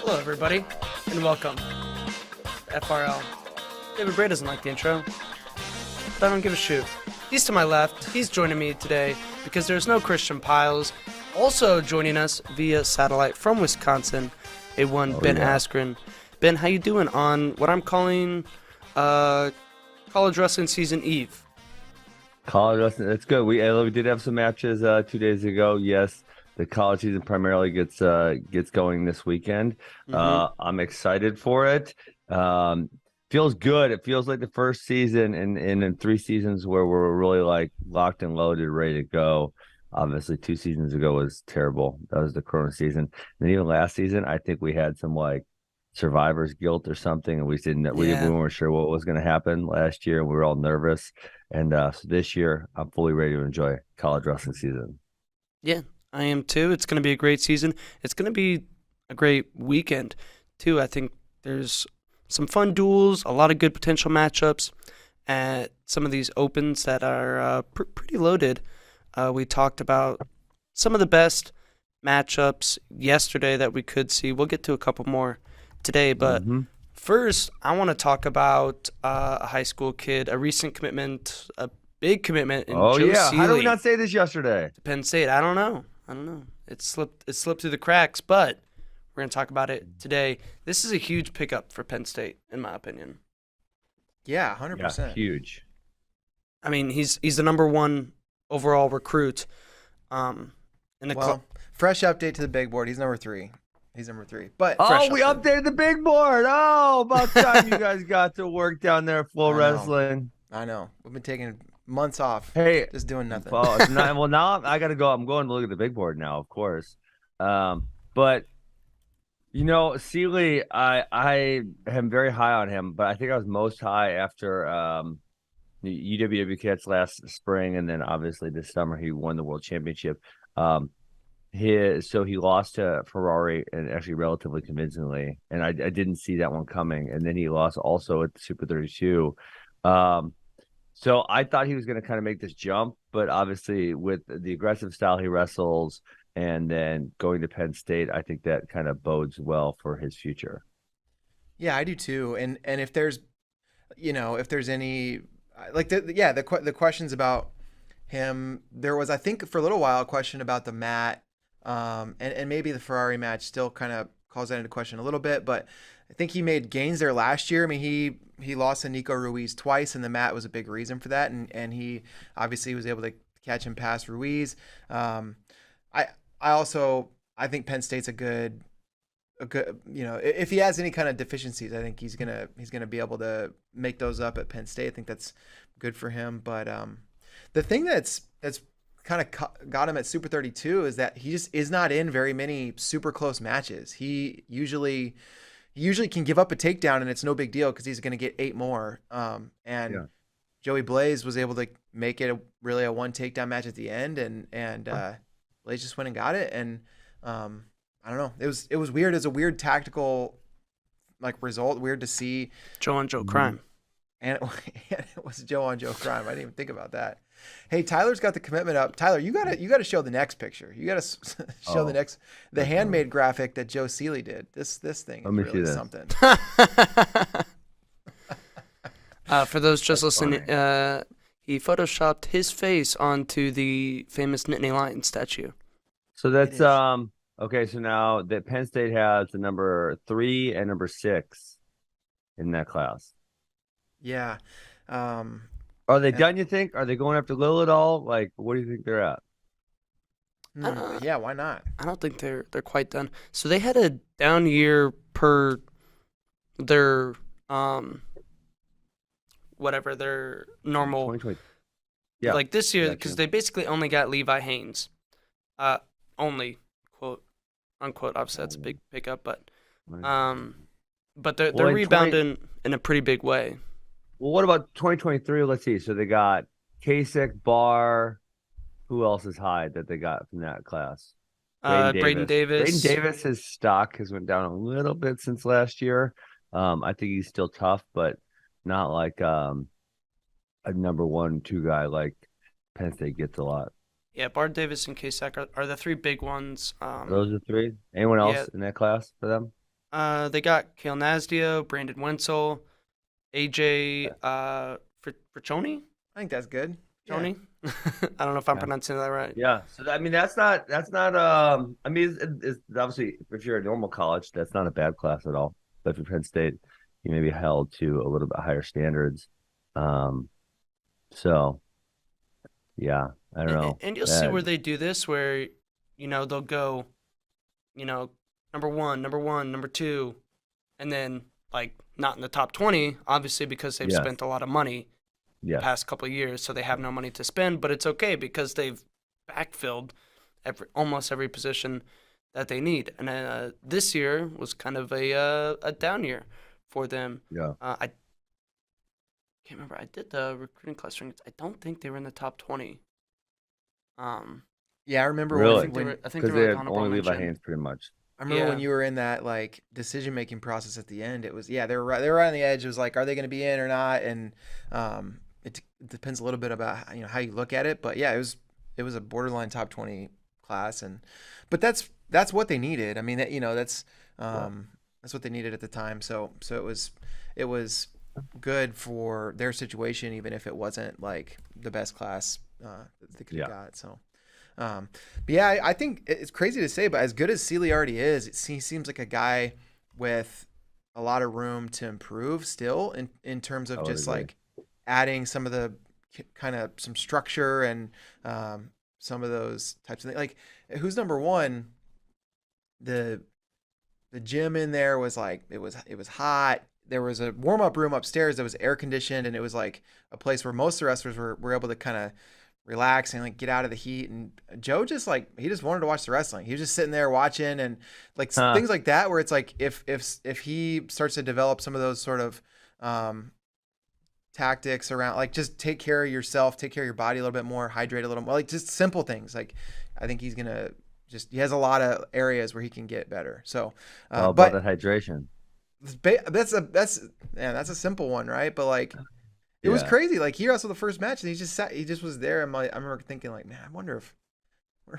Hello, everybody, and welcome to FRL. David Bray doesn't like the intro, but I don't give a shoot. He's to my left. He's joining me today because there's no Christian Piles. Also joining us via satellite from Wisconsin, Ben Askren. Ben, how you doing on what I'm calling college wrestling season eve? College wrestling, that's good. We did have some matches 2 days ago. Yes, the college season primarily gets going this weekend. Mm-hmm. I'm excited for it. Um, Feels good. It feels like the first season in 3 seasons where we're really like locked and loaded, ready to go. Obviously, 2 seasons ago was terrible. That was the Corona season. And even last season, I think we had some like survivor's guilt or something, and we Yeah. weren't sure what was going to happen last year, and we were all nervous. And so this year, I'm fully ready to enjoy college wrestling season. Yeah, I am too. It's going to be a great season. It's going to be a great weekend too. I think there's some fun duels, a lot of good potential matchups at some of these opens that are pretty loaded. We talked about some of the best matchups yesterday that we could see. We'll get to a couple more today, but Hmm. first, I want to talk about a high school kid, a recent commitment, a big commitment in Oh Joe yeah, how did we Sealey not say this yesterday? to Penn State. I don't know. I don't know. It slipped through the cracks, but we're gonna talk about it today. This is a huge pickup for Penn State, in my opinion. Yeah, Yeah, 100%. huge. I mean, he's the number one overall recruit. Um, in the Well, fresh update to the big board. He's number 3. He's number 3. But fresh Oh, we update. updated the big board. Oh, about time you guys got to work down there at Flow I know. Wrestling. I know. We've been taking months off, Hey, just doing nothing. well, now I got to go. I'm going to look at the big board now, of course. But Sealy, I am very high on him, but I think I was most high after the UWW Cats last spring, and then obviously this summer he won the world championship. He lost to Ferrari and actually relatively convincingly, and I didn't see that one coming. And then he lost also at the Super 32. Um, so I thought he was going to kind of make this jump, but obviously with the aggressive style he wrestles and then going to Penn State, I think that kind of bodes well for his future. Yeah, I do too. And if there's any like the questions about him, there was, I think, for a little while a question about the mat, and maybe the Ferrari match still kind of calls that into question a little bit, but I think he made gains there last year. I mean, he lost to Nico Ruiz twice, and the mat was a big reason for that, and he obviously was able to catch him past Ruiz. I I think Penn State's a good, if he has any kind of deficiencies, I think he's gonna be able to make those up at Penn State. I think that's good for him. But the thing that's kind of got him at Super 32 is that he just is not in very many super close matches. He usually can give up a takedown and it's no big deal because he's going to get 8 more. And Yeah. Joey Blaze was able to make it really a one takedown match at the end, and Blaze just went and got it. And I don't know. It was weird. It's a weird tactical like result. Weird to see. Joe on Joe Mhm. crime. And it was Joe on Joe crime. I didn't even think about that. Hey, Tyler's got the commitment up. Tyler, you gotta show the next picture. You gotta show Oh, the okay. handmade graphic that Joe Sealey did. This thing Let is me see really this. something. For those just That's listening, funny. he photoshopped his face onto the famous Nittany Lion statue. So It that's is. okay. So now that Penn State has the number 3 and number 6 in that class. Yeah. Um, Are they and done, you think? Are they going after Lil at all? Like, what do you think they're at? yeah, why not? I don't think they're quite done. So they had a down year per their whatever their normal 2020. Yeah, like this year because gotcha. they basically only got Levi Haynes, only quote unquote. Obviously that's a big pickup, um, but they're Well, they're in 20, rebounding in a pretty big way. well, what about 2023? Let's see. So they got Kasich, Barr. Who else is high that they got from that class? Braden Braden Davis. Braden Davis, Davis, his stock has went down a little bit since last year. I think he's still tough, but not like a number 1, 2 guy like Penn State gets a lot. yeah, Bard Davis and Kasek are the three big ones. Those are 3. Anyone Yeah, else in that class for them? they got Kale Nasdio, Brandon Wenzel, AJ Friccioni. I think that's good. Yeah. Tony. I don't know if I'm Yeah. pronouncing that right. Yeah. So I mean, that's not. I mean, it's obviously if you're a normal college, that's not a bad class at all. But for Penn State, you may be held to a little bit higher standards. Um, so Yeah, I don't know. And you'll see where they do this, where they'll go, number one, number two, and then like not in the top 20, obviously because they've Yes. spent a lot of money the Yes. past couple of years, so they have no money to spend. But it's okay because they've backfilled almost every position that they need. And this year was kind of a down year for them. Yeah. I can't remember. I did the recruiting class rankings. I don't think they were in the top 20. Yeah, I remember Really? I think they were Because like they had honorable only Levi mention. Haynes pretty much. I remember when Yeah. you were in that like decision making process at the end. It was they were right on the edge. It was like, are they going to be in or not? And it depends a little bit about how you look at it. But yeah, it was a borderline top 20 class, but that's what they needed. I mean, that's what they needed at the time. So it was good for their situation, even if it wasn't like the best class that they could have got. So. But yeah, I think it's crazy to say, but as good as Sealey already is, he seems like a guy with a lot of room to improve still in terms of just like adding some of the kind of some structure and some of those types of things. Like, who's number one? The gym in there was like it was hot. There was a warm up room upstairs that was air conditioned, and it was like a place where most of the wrestlers were able to kind of relax and like get out of the heat. And Joe just he just wanted to watch the wrestling. He was just sitting there watching, and like things like that, where it's like if he starts to develop some of those sort of tactics around like just take care of yourself, take care of your body a little bit more, hydrate a little more, like just simple things. Like I think he's gonna he has a lot of areas where he can get better. So about but that hydration. that's a simple one, right? But like it was crazy. Like he wrestled the first match and he just was there. And I remember thinking like, man, I wonder if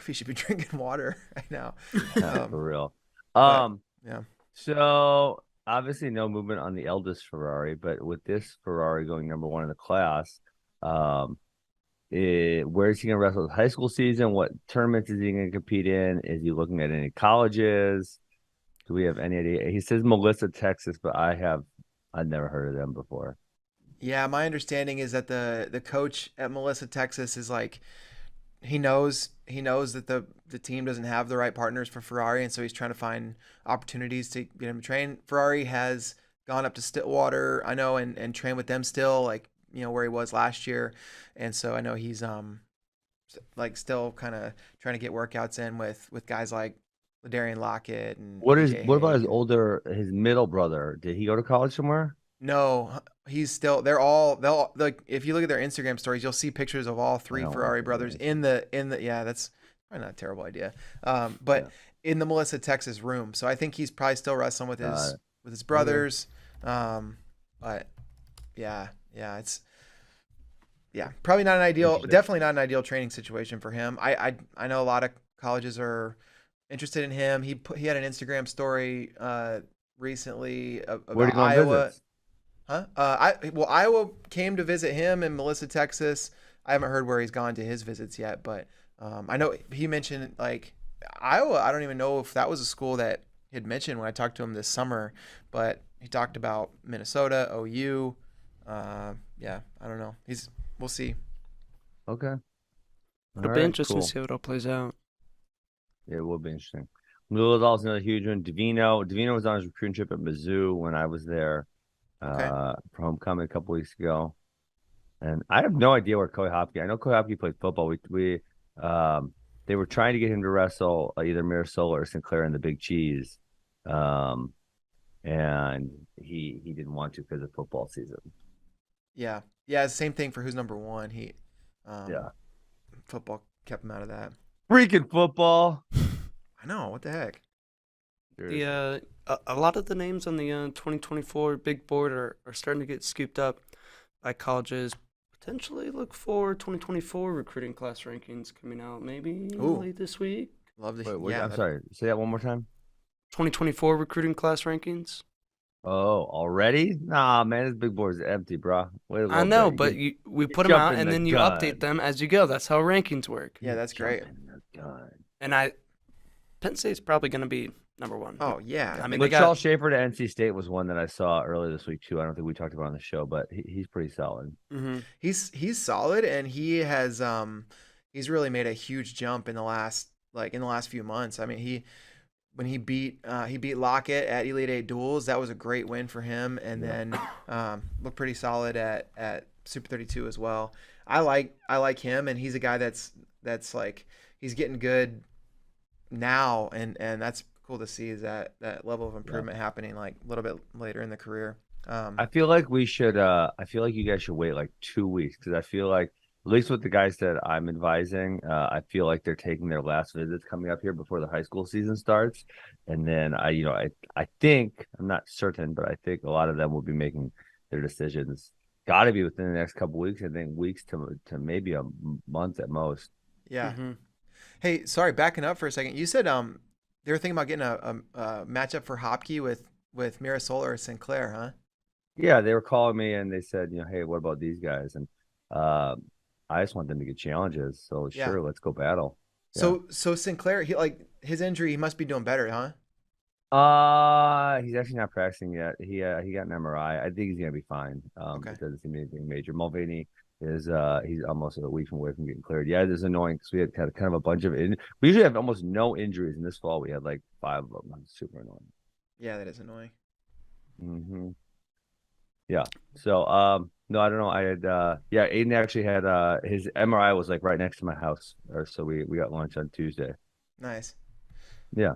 he should be drinking water right now. For real. Yeah. So obviously no movement on the eldest Ferrari, but with this Ferrari going number one in the class, where is he going to wrestle his high school season? What tournaments is he going to compete in? Is he looking at any colleges? Do we have any idea? He says Melissa, Texas, but I've never heard of them before. Yeah, my understanding is that the coach at Melissa, Texas is like he knows that the team doesn't have the right partners for Ferrari, and so he's trying to find opportunities to get him to train. Ferrari has gone up to Stillwater, I know, and train with them still, like where he was last year, and so I know he's like still kind of trying to get workouts in with guys like Ladarian Lockett and what EJ about Haig. his middle brother? Did he go to college somewhere? No, he's still. They'll like if you look at their Instagram stories, you'll see pictures of all three Ferrari brothers in the. Yeah, that's probably not a terrible idea. But in the Melissa, Texas room, so I think he's probably still wrestling with his brothers. But yeah, it's probably not an ideal. Definitely not an ideal training situation for him. I know a lot of colleges are interested in him. He had an Instagram story recently about Iowa. Visit? Huh? Iowa came to visit him in Melissa, Texas. I haven't heard where he's gone to his visits yet, but I know he mentioned like Iowa. I don't even know if that was a school that he had mentioned when I talked to him this summer, but he talked about Minnesota, OU. I don't know. We'll see. Okay. It'll be interesting to see how it all plays out. It will be interesting. Louisville's also another huge one. Davino was on his recruiting trip at Mizzou when I was there for homecoming a couple weeks ago. And I have no idea where Coy Hopke. I know Coy Hopke played football. They were trying to get him to wrestle either Mirasola or Sinclair in the Big Cheese. And he didn't want to because of football season. Yeah. Same thing for who's number one. Football kept him out of that. Freaking football. I know, what the heck. A lot of the names on the 2024 big board are starting to get scooped up by colleges. Potentially look for 2024 recruiting class rankings coming out maybe late this week. Love to Wait, I'm sorry. Say that one more time. 2024 recruiting class rankings. Oh, already? Nah, man, this big board is empty, bro. I know, but we put them out and then you update them as you go. That's how rankings work. Yeah, that's great. And Penn State's probably going to be number one. Oh yeah. I mean, But Charles Schaefer to NC State was one that I saw earlier this week too. I don't think we talked about it on the show, but he's pretty solid. He's solid, and he has he's really made a huge jump in the last few months. I mean, when he beat Lockett at Elite Eight Duels, that was a great win for him, and then looked pretty solid at Super 32 as well. I like him, and he's a guy that's like, he's getting good now, and that's cool to see, is that level of improvement happening like a little bit later in the career. I feel like we should. I feel like you guys should wait like 2 weeks, because I feel like, at least with the guys that I'm advising, I feel like they're taking their last visits coming up here before the high school season starts, and then I think, I'm not certain, but I think a lot of them will be making their decisions. Got to be within the next couple weeks. I think weeks to maybe a month at most. Yeah. Hey, sorry, backing up for a second. You said they were thinking about getting a matchup for Hopkey with Mirasol or Sinclair, huh? Yeah, they were calling me and they said, hey, what about these guys? And I just want them to get challenges. So sure, let's go battle. So Sinclair, his injury, he must be doing better, huh? He's actually not practicing yet. He got an MRI. I think he's gonna be fine. Okay. It doesn't seem anything major. Mulvaney is he's almost a week away from getting cleared. Yeah, this is annoying because we had kind of a bunch of we usually have almost no injuries, in this fall we had like 5 of them. Super annoying. Yeah, that is annoying. Yeah. So no, I don't know. I had Aiden actually had his MRI was like right next to my house, or so we got lunch on Tuesday. Nice. Yeah.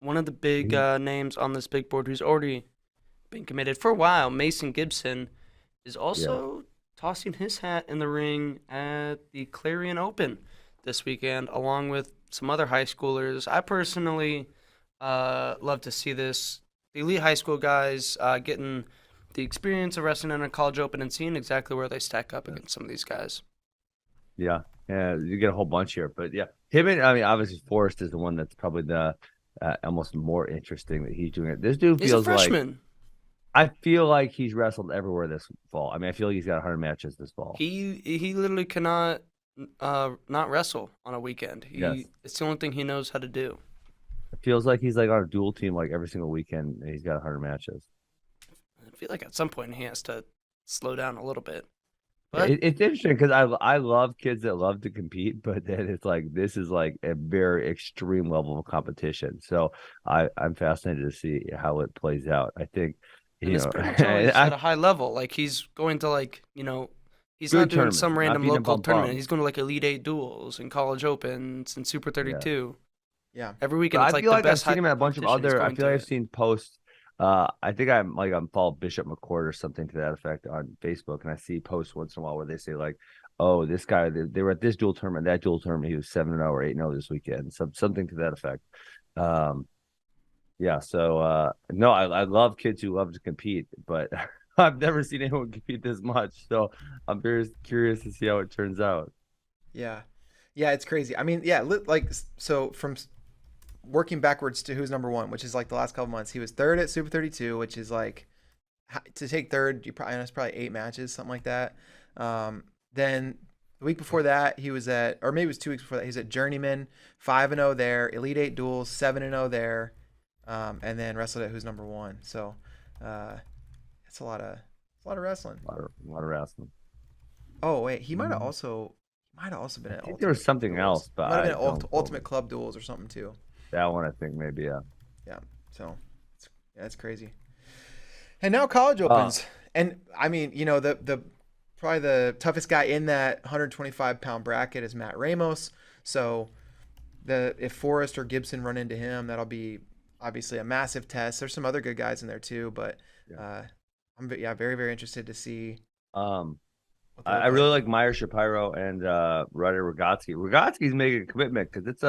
One of the big names on this big board who's already been committed for a while, Mason Gibson, is also tossing his hat in the ring at the Clarion Open this weekend, along with some other high schoolers. I personally love to see this. The elite high school guys getting the experience of wrestling in a college open and seeing exactly where they stack up against some of these guys. Yeah. Yeah, you get a whole bunch here, but yeah, obviously Forrest is the one that's probably the almost more interesting that he's doing it. This dude He's feels a freshman. I feel like he's wrestled everywhere this fall. I mean, I feel like he's got 100 matches this fall. He literally cannot not wrestle on a weekend. It's the only thing he knows how to do. It feels like he's like on a dual team like every single weekend, and he's got 100 matches. I feel like at some point he has to slow down a little bit. But it's interesting because I love kids that love to compete, but then it's like this is like a very extreme level of competition. So I'm fascinated to see how it plays out. I think he's at a high level. Like he's going to he's not doing some random local tournament. He's going to like Elite Eight Duels and College Opens and Super 32. Yeah. Every weekend it's I like feel the like best. I've seen him at a bunch of other. I feel like I've it. seen posts. I think I'm following Bishop McCord or something to that effect on Facebook, and I see posts once in a while where they say like, "Oh, this guy they were at this dual tournament, that dual tournament, he was 7-0 or 8-0 this weekend," something to that effect. Yeah. So no, I love kids who love to compete, but I've never seen anyone compete this much. So I'm very curious to see how it turns out. Yeah, it's crazy. I mean, so from working backwards to who's number one, which is like the last couple months, he was third at Super 32, which is like, to take third, it's probably 8 matches, something like that. Then the week before that, he was at, or maybe it was 2 weeks before that, he was at Journeyman, 5-0 there, Elite Eight Duels, 7-0 there, and then wrestled at who's number one. So it's a lot of wrestling. A lot of wrestling. Oh wait, he might have also been at. I think there was something else, but might have been Ultimate Club Duels or something too. That one, I think, maybe, yeah. Yeah, so that's crazy. And now college opens, and I mean, the probably the toughest guy in that 125-pound bracket is Matt Ramos. So if Forrest or Gibson run into him, that'll be obviously a massive test. There's some other good guys in there too, but I'm very, very interested to see. I really like Meyer Shapiro and Rader Rogotsky. Rogotsky's making a commitment because it's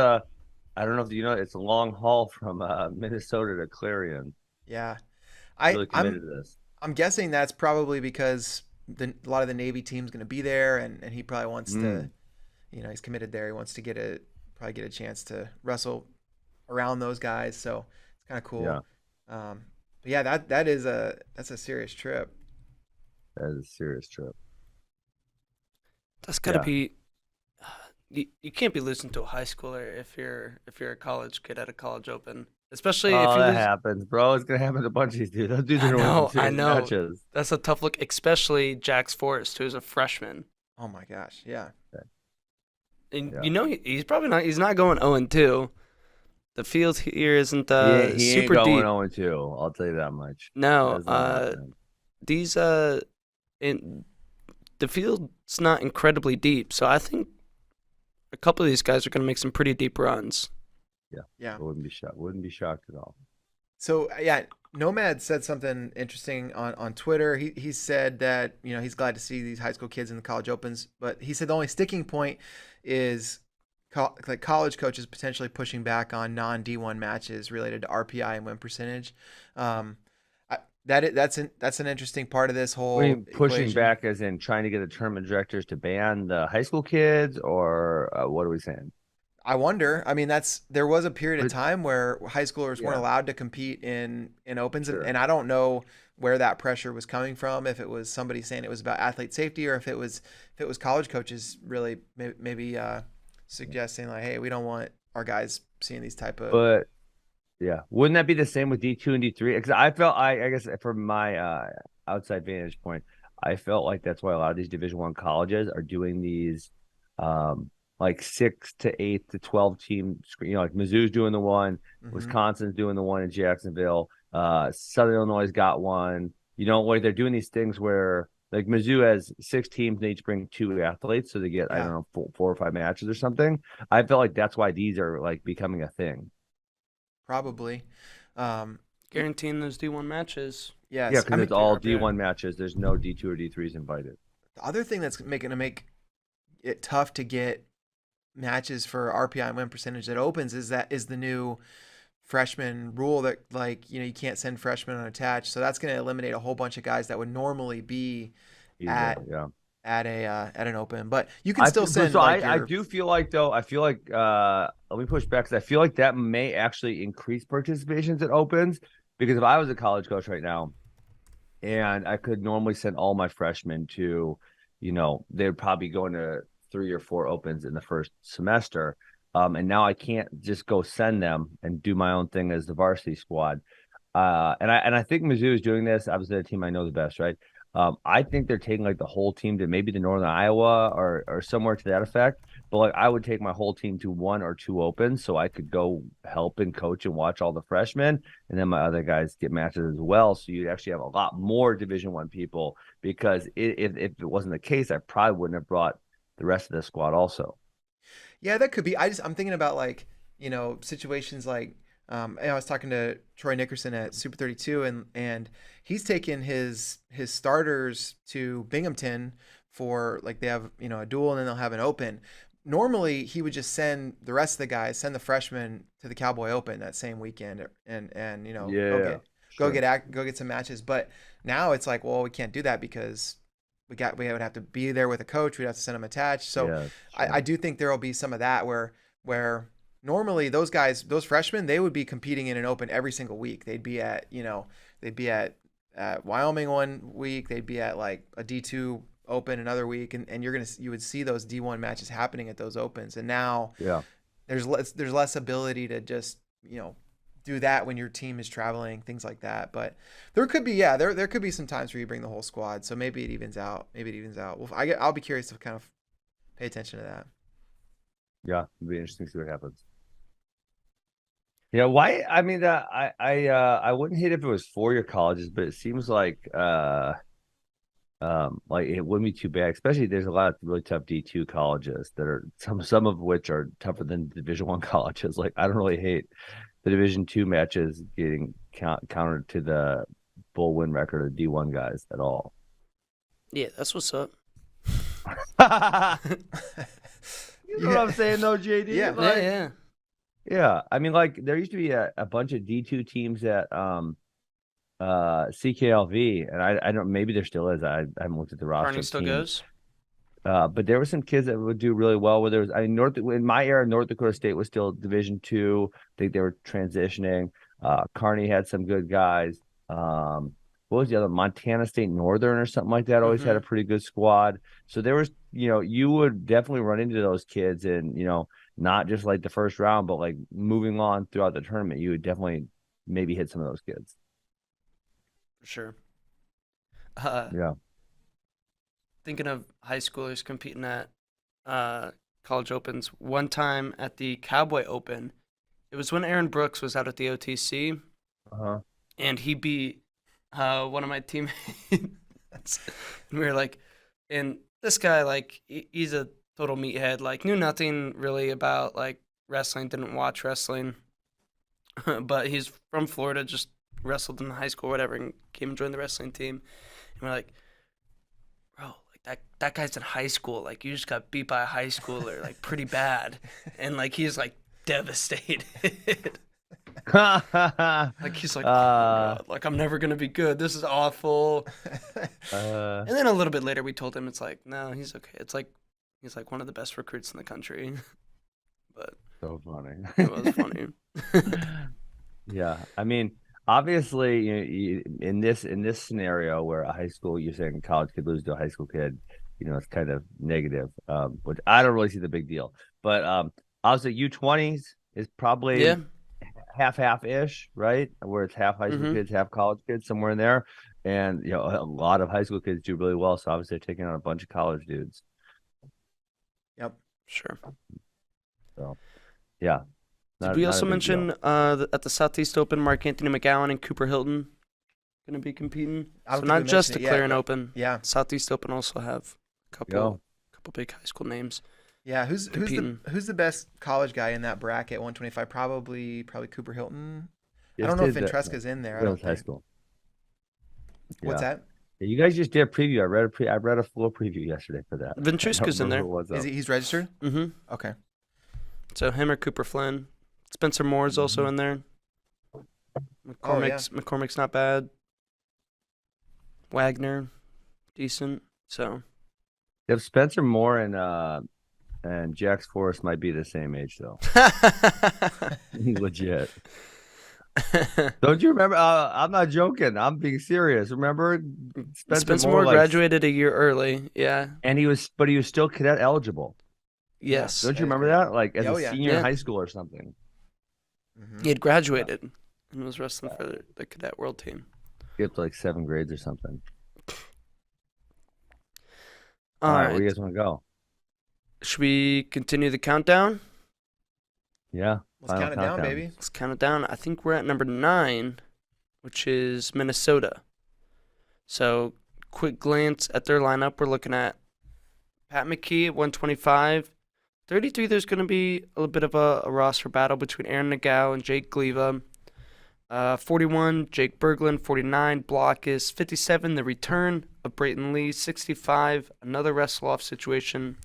I don't know if you know, it's a long haul from Minnesota to Clarion. Yeah, Really committed to this. I'm guessing that's probably because a lot of the Navy team's going to be there, and he probably wants to, he's committed there. He wants to get a chance to wrestle around those guys. So it's kind of cool. Yeah. But yeah, that's a serious trip. That is a serious trip. That's got to be, you can't be losing to a high schooler if you're a college kid at a college open, especially if Oh, you that lose. happens, bro. It's gonna happen to a bunch of these dudes. Those dudes are gonna win some I serious know. matches. That's a tough look, especially Jax Forrest, who's a freshman. Oh my gosh, yeah. And Yeah. you know he's probably not. He's not going 0-2. The field here isn't He ain't super going deep. 0-2. I'll tell you that much. No, That's not happening. these in the field's not incredibly deep, so I think a couple of these guys are going to make some pretty deep runs. Yeah. I wouldn't be shocked. Wouldn't be shocked at all. So yeah, Nomad said something interesting on Twitter. He said that he's glad to see these high school kids in the college opens, but he said the only sticking point is like college coaches potentially pushing back on non D1 matches related to RPI and win percentage. That's an interesting part of this whole What do you mean pushing equation. back as in trying to get the tournament directors to ban the high school kids, or what are we saying? I wonder. I mean, there was a period of But time where high schoolers weren't yeah, allowed to compete in opens, sure. and I don't know where that pressure was coming from. If it was somebody saying it was about athlete safety, or if it was college coaches really maybe suggesting like, hey, we don't want our guys seeing these type of. But yeah, wouldn't that be the same with D2 and D3? Because I felt I guess from my outside vantage point, I felt like that's why a lot of these Division I colleges are doing these like 6 to 8 to 12 team screen. Like Mizzou's doing the one, Wisconsin's doing the one in Jacksonville, Southern Illinois got one. Like they're doing these things where like Mizzou has 6 teams, they each bring 2 athletes, so they get I don't know 4 or 5 matches or something. I felt like that's why these are like becoming a thing. Probably. Guaranteeing those D1 matches. Yes. Yeah, because I mean, it's all RPI. D1 matches. There's no D2 or D3s invited. the other thing that's making to make it tough to get matches for RPI and win percentage that opens is the new freshman rule that like you can't send freshmen unattached. So that's going to eliminate a whole bunch of guys that would normally be at Yeah. at an open, but you can still send. So like I your, do feel like though. I feel like let me push back because I feel like that may actually increase participations at opens because if I was a college coach right now, and I could normally send all my freshmen to, they'd probably go into 3 or 4 opens in the first semester. And now I can't just go send them and do my own thing as the varsity squad. And I think Mizzou is doing this. Obviously, the team I know the best, right? I think they're taking like the whole team to maybe to Northern Iowa or somewhere to that effect. But like I would take my whole team to 1 or 2 opens so I could go help and coach and watch all the freshmen, and then my other guys get matches as well. So you'd actually have a lot more Division I people because if it wasn't the case, I probably wouldn't have brought the rest of the squad also. yeah, that could be. I'm thinking about like situations like I was talking to Troy Nickerson at Super 32, and he's taken his starters to Binghamton for like they have a duel and then they'll have an open. Normally he would just send the rest of the guys, send the freshmen to the Cowboy Open that same weekend, and Yeah, sure. go get some matches. But now it's like, well, we can't do that because we would have to be there with a coach. We'd have to send them attached. So Yeah, I do think there will be some of that where normally those guys, those freshmen, they would be competing in an open every single week. They'd be at Wyoming one week. They'd be at like a D2 open another week, and you would see those D1 matches happening at those opens. And now yeah. there's less ability to just do that when your team is traveling, things like that. But there could be there could be some times where you bring the whole squad, so maybe it evens out. Well, I'll be curious to kind of pay attention to that. Yeah, it'd be interesting to see what happens. Yeah, why? I mean, I wouldn't hate if it was 4-year colleges, but it seems like it wouldn't be too bad. Especially there's a lot of really tough D2 colleges that are some of which are tougher than Division I colleges. Like I don't really hate the Division II matches getting countered to the full win record of D1 guys at all. Yeah, that's what's up. You know what I'm saying, though, JD? Yeah. Like, Yeah. yeah. I mean, like there used to be a bunch of D2 teams at CKLV, and I don't. Maybe there still is. I haven't looked at the roster. Carney still goes. But there were some kids that would do really well. Where there was, I mean, in my era, North Dakota State was still Division II. I think they were transitioning. Kearney had some good guys. what was the other, Montana State Northern or something like that, always had a pretty good squad. So there was, you would definitely run into those kids, and not just like the first round, but like moving on throughout the tournament, you would definitely maybe hit some of those kids. For sure. Yeah. Thinking of high schoolers competing at college opens, one time at the Cowboy Open, it was when Aaron Brooks was out at the OTC, and he beat one of my teammates. And we were like, and this guy, like, he's a total meathead, like, knew nothing really about, like, wrestling, didn't watch wrestling, but he's from Florida, just wrestled in high school or whatever, and came and joined the wrestling team. And we're like, bro, like, that guy's in high school. Like, you just got beat by a high schooler, like, pretty bad. And, like, he's, like, devastated. Like, he's like, oh, my God. Like, I'm never going to be good. This is awful. And then a little bit later, we told him, it's like, no, he's okay. It's like, he's, like, one of the best recruits in the country. But so funny. It was funny. Yeah. I mean, obviously, in this scenario where a high school, you're saying a college kid loses to a high school kid, it's kind of negative, which I don't really see the big deal. But obviously, U20s is probably half-ish, right? Where it's half high school kids, half college kids, somewhere in there. And, a lot of high school kids do really well. So obviously, they're taking on a bunch of college dudes. Yep. Sure. So, yeah. Did we also mention at the Southeast Open, Mark Anthony McGowan and Cooper Hilton going to be competing? So not just the Clarion Open. Yeah. Southeast Open also have a couple big high school names. Yeah. Who's the best college guy in that bracket? 125. Probably Cooper Hilton. I don't know if Ventresca's in there. I don't think. High school. What's that? Yeah, you guys just did a preview. I read a full preview yesterday for that. Ventresca's in there. He's registered? Mm-hmm. Okay. So him or Cooper Flynn. Spencer Moore is also in there. McCormick's not bad. Wagner, decent. So if Spencer Moore and Jax Forrest might be the same age though. Legit. Don't you remember? I'm not joking. I'm being serious. Remember, Spencer Moore graduated a year early. Yeah, and he was still cadet eligible. Yes. Don't you remember that? Like as a senior in high school or something. He had graduated and was wrestling for the cadet world team. He up to like 7 grades or something. All right, where do you guys want to go? Should we continue the countdown? Yeah. Let's count it down, baby. Let's count it down. I think we're at number 9, which is Minnesota. So, quick glance at their lineup. We're looking at Pat McKee at 125. 33, there's going to be a little bit of a roster battle between Aaron Nagao and Jake Gleva. 41, Jake Berglund. 49, Blockus. 57, the return of Brayton Lee. 65, another wrestle-off situation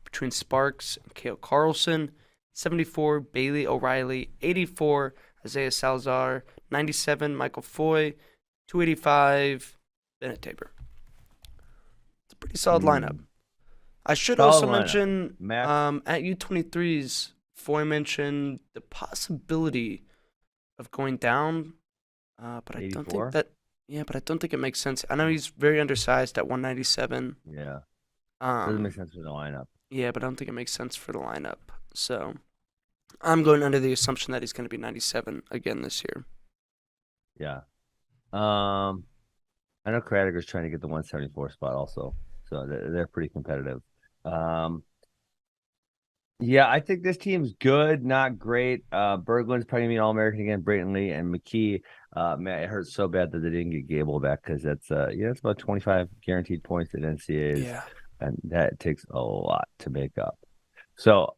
between Sparks and Cale Carlson. 74, Bailey O'Reilly. 84, Isaiah Salazar. 97, Michael Foy. 285, Bennett Tabor. It's a pretty solid lineup. I should also mention at U23s, Foy mentioned the possibility of going down, but I 84? don't think that. Yeah, but I don't think it makes sense. I know he's very undersized at 197. Yeah, doesn't make sense for the lineup. Yeah, but I don't think it makes sense for the lineup. So I'm going under the assumption that he's going to be 97 again this year. Yeah, I know Kradiger's trying to get the 174 spot also, so they're pretty competitive. Yeah, I think this team's good, not great. Berglund's probably gonna be an All-American again. Brayton Lee and McKee. Man, it hurts so bad that they didn't get Gable back because that's it's about 25 guaranteed points at NCAAs. Yeah, and that takes a lot to make up. So,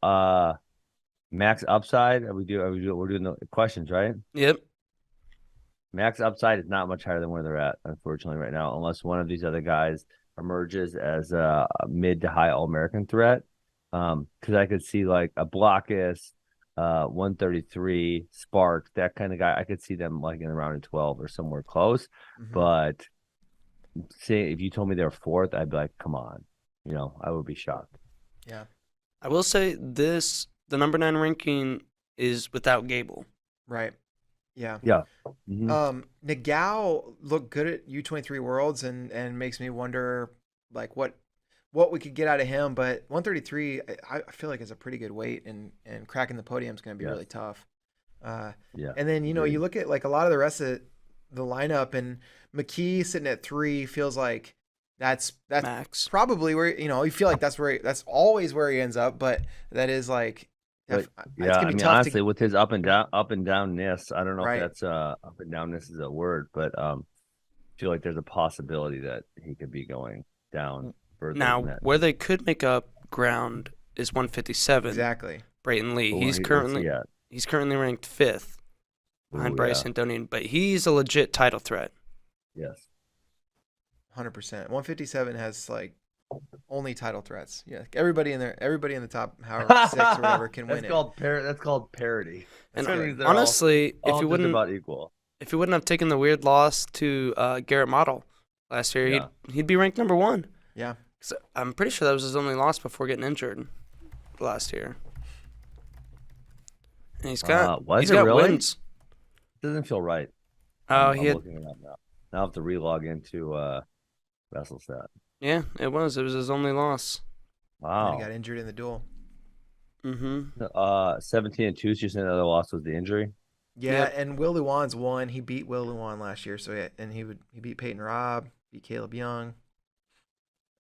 max upside. We're doing the questions, right? Yep. Max upside is not much higher than where they're at, unfortunately, right now, unless one of these other guys emerges as a mid to high All-American threat. Because I could see like a Blockus, 133, Sparks, that kind of guy. I could see them like in the round of 12 or somewhere close. But say if you told me they were 4th, I'd be like, come on. I would be shocked. Yeah. I will say the number 9 ranking is without Gable. Right. Yeah. Yeah. Mhm. Nagao looked good at U23 Worlds and makes me wonder like what we could get out of him. But 133, I feel like is a pretty good weight, and cracking the podium is going to be Yes. really tough. Uh, Yeah. and then you Agreed. look at like a lot of the rest of the lineup, and McKee sitting at 3 feels like that's Max. probably where you feel like that's always where he ends up. But that is like But it's yeah, gonna I be mean, tough honestly, to with his up and downness, I don't know if right. that's up and downness is a word, but feel like there's a possibility that he could be going down further than Now, that. where they could make up ground is 157. Exactly. Brayton Lee. But He's where's he at? currently ranked 5th behind Ooh, Bryce yeah. Antonian, but he's a legit title threat. Yes. 100%. 157 has like only title threats. Yeah, everybody in the top, however 6 or whatever, can win it. That's called parity. And That's That good. means they're honestly, all if he just wouldn't about equal. have taken the weird loss to Garrett Model last year, Yeah. he'd be ranked number 1. Yeah. So I'm pretty sure that was his only loss before getting injured last year. And he's got Was he's it got really? wins. Doesn't feel right. Oh, I'm he had looking it up now. Now I have to relog into WrestleStat. yeah, it was his only loss. And Wow. he got injured in the duel. Mm-hmm. 17-2. So just another loss was the injury. Yeah, Yep. and Will Luwan's won. He beat Will Luwan last year, so he beat Peyton Robb, beat Caleb Young,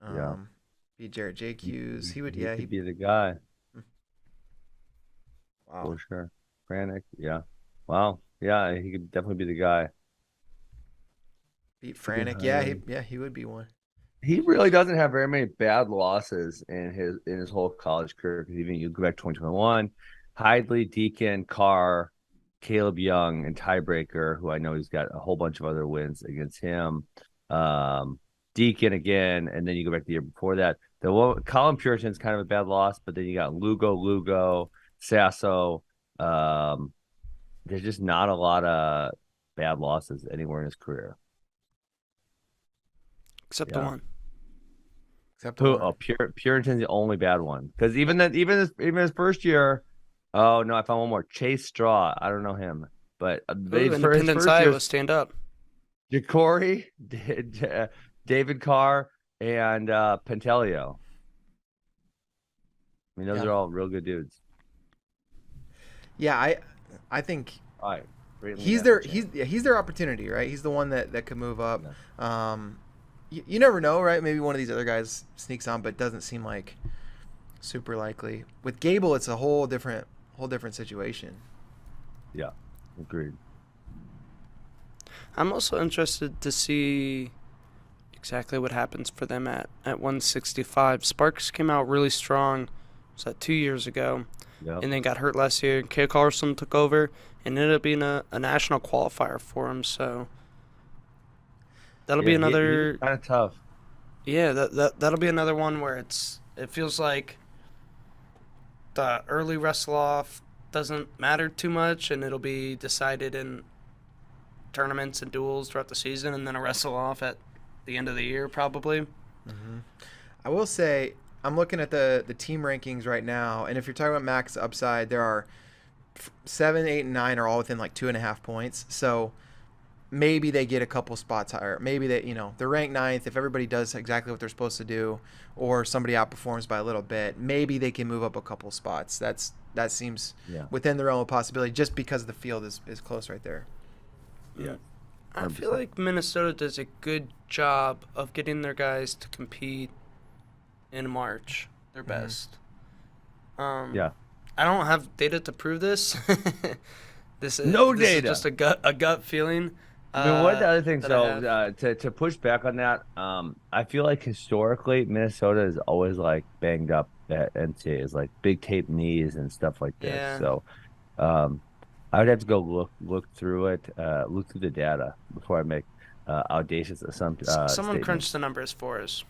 Yeah. beat Jarrett J. Hughes. He could be the guy wow. for sure. Franek, yeah. Wow. Yeah, he could definitely be the guy. Beat He could Franek. He would be one. He really doesn't have very many bad losses in his whole college career. Because even you go back to 2021, Hidley, Deacon, Carr, Caleb Young, and Tiebreaker, who I know he's got a whole bunch of other wins against him. Deacon again, and then you go back the year before that. The one Colin Puritan's kind of a bad loss, but then you got Lugo, Sasso. There's just not a lot of bad losses anywhere in his career. Except Yeah. the one. Except the Who? one. Oh, Puritan's the only bad one. Because even his first year. Oh no, I found one more. Chase Straw. I don't know him, but Ooh, his Independence first year, Iowa, stand up. Jacory, David Carr, and Pantelio. I mean, those Yeah. are all real good dudes. Yeah, I think All right, he's their opportunity, right? He's the one that could move up. You never know, right? Maybe one of these other guys sneaks on, but doesn't seem like super likely. With Gable, it's a whole different situation. Yeah, agreed. I'm also interested to see exactly what happens for them at 165. Sparks came out really strong. Was that 2 years ago? Yeah, And then got hurt last year. Kay Carlson took over and ended up being a national qualifier for him. So that'll be another. kind of tough. Yeah, that'll be another one where it feels like the early wrestle off doesn't matter too much, and it'll be decided in tournaments and duels throughout the season, and then a wrestle off at the end of the year probably. I will say I'm looking at the team rankings right now, and if you're talking about max upside, there are 7, 8, and 9 are all within like 2.5 points. So maybe they get a couple spots higher. Maybe they're ranked 9th. If everybody does exactly what they're supposed to do, or somebody outperforms by a little bit, maybe they can move up a couple spots. That seems within the realm of possibility, just because the field is close right there. Yeah. I feel like Minnesota does a good job of getting their guys to compete in March their best. Yeah. I don't have data to prove this. This is data. just a gut feeling. I mean, one of the other things, that I have. to push back on that, I feel like historically Minnesota is always like banged up at NCAAs, like big tape knees and stuff like this. Yeah. So, I would have to go look through it, look through the data before I make audacious assumptions. Someone crunched the numbers for us.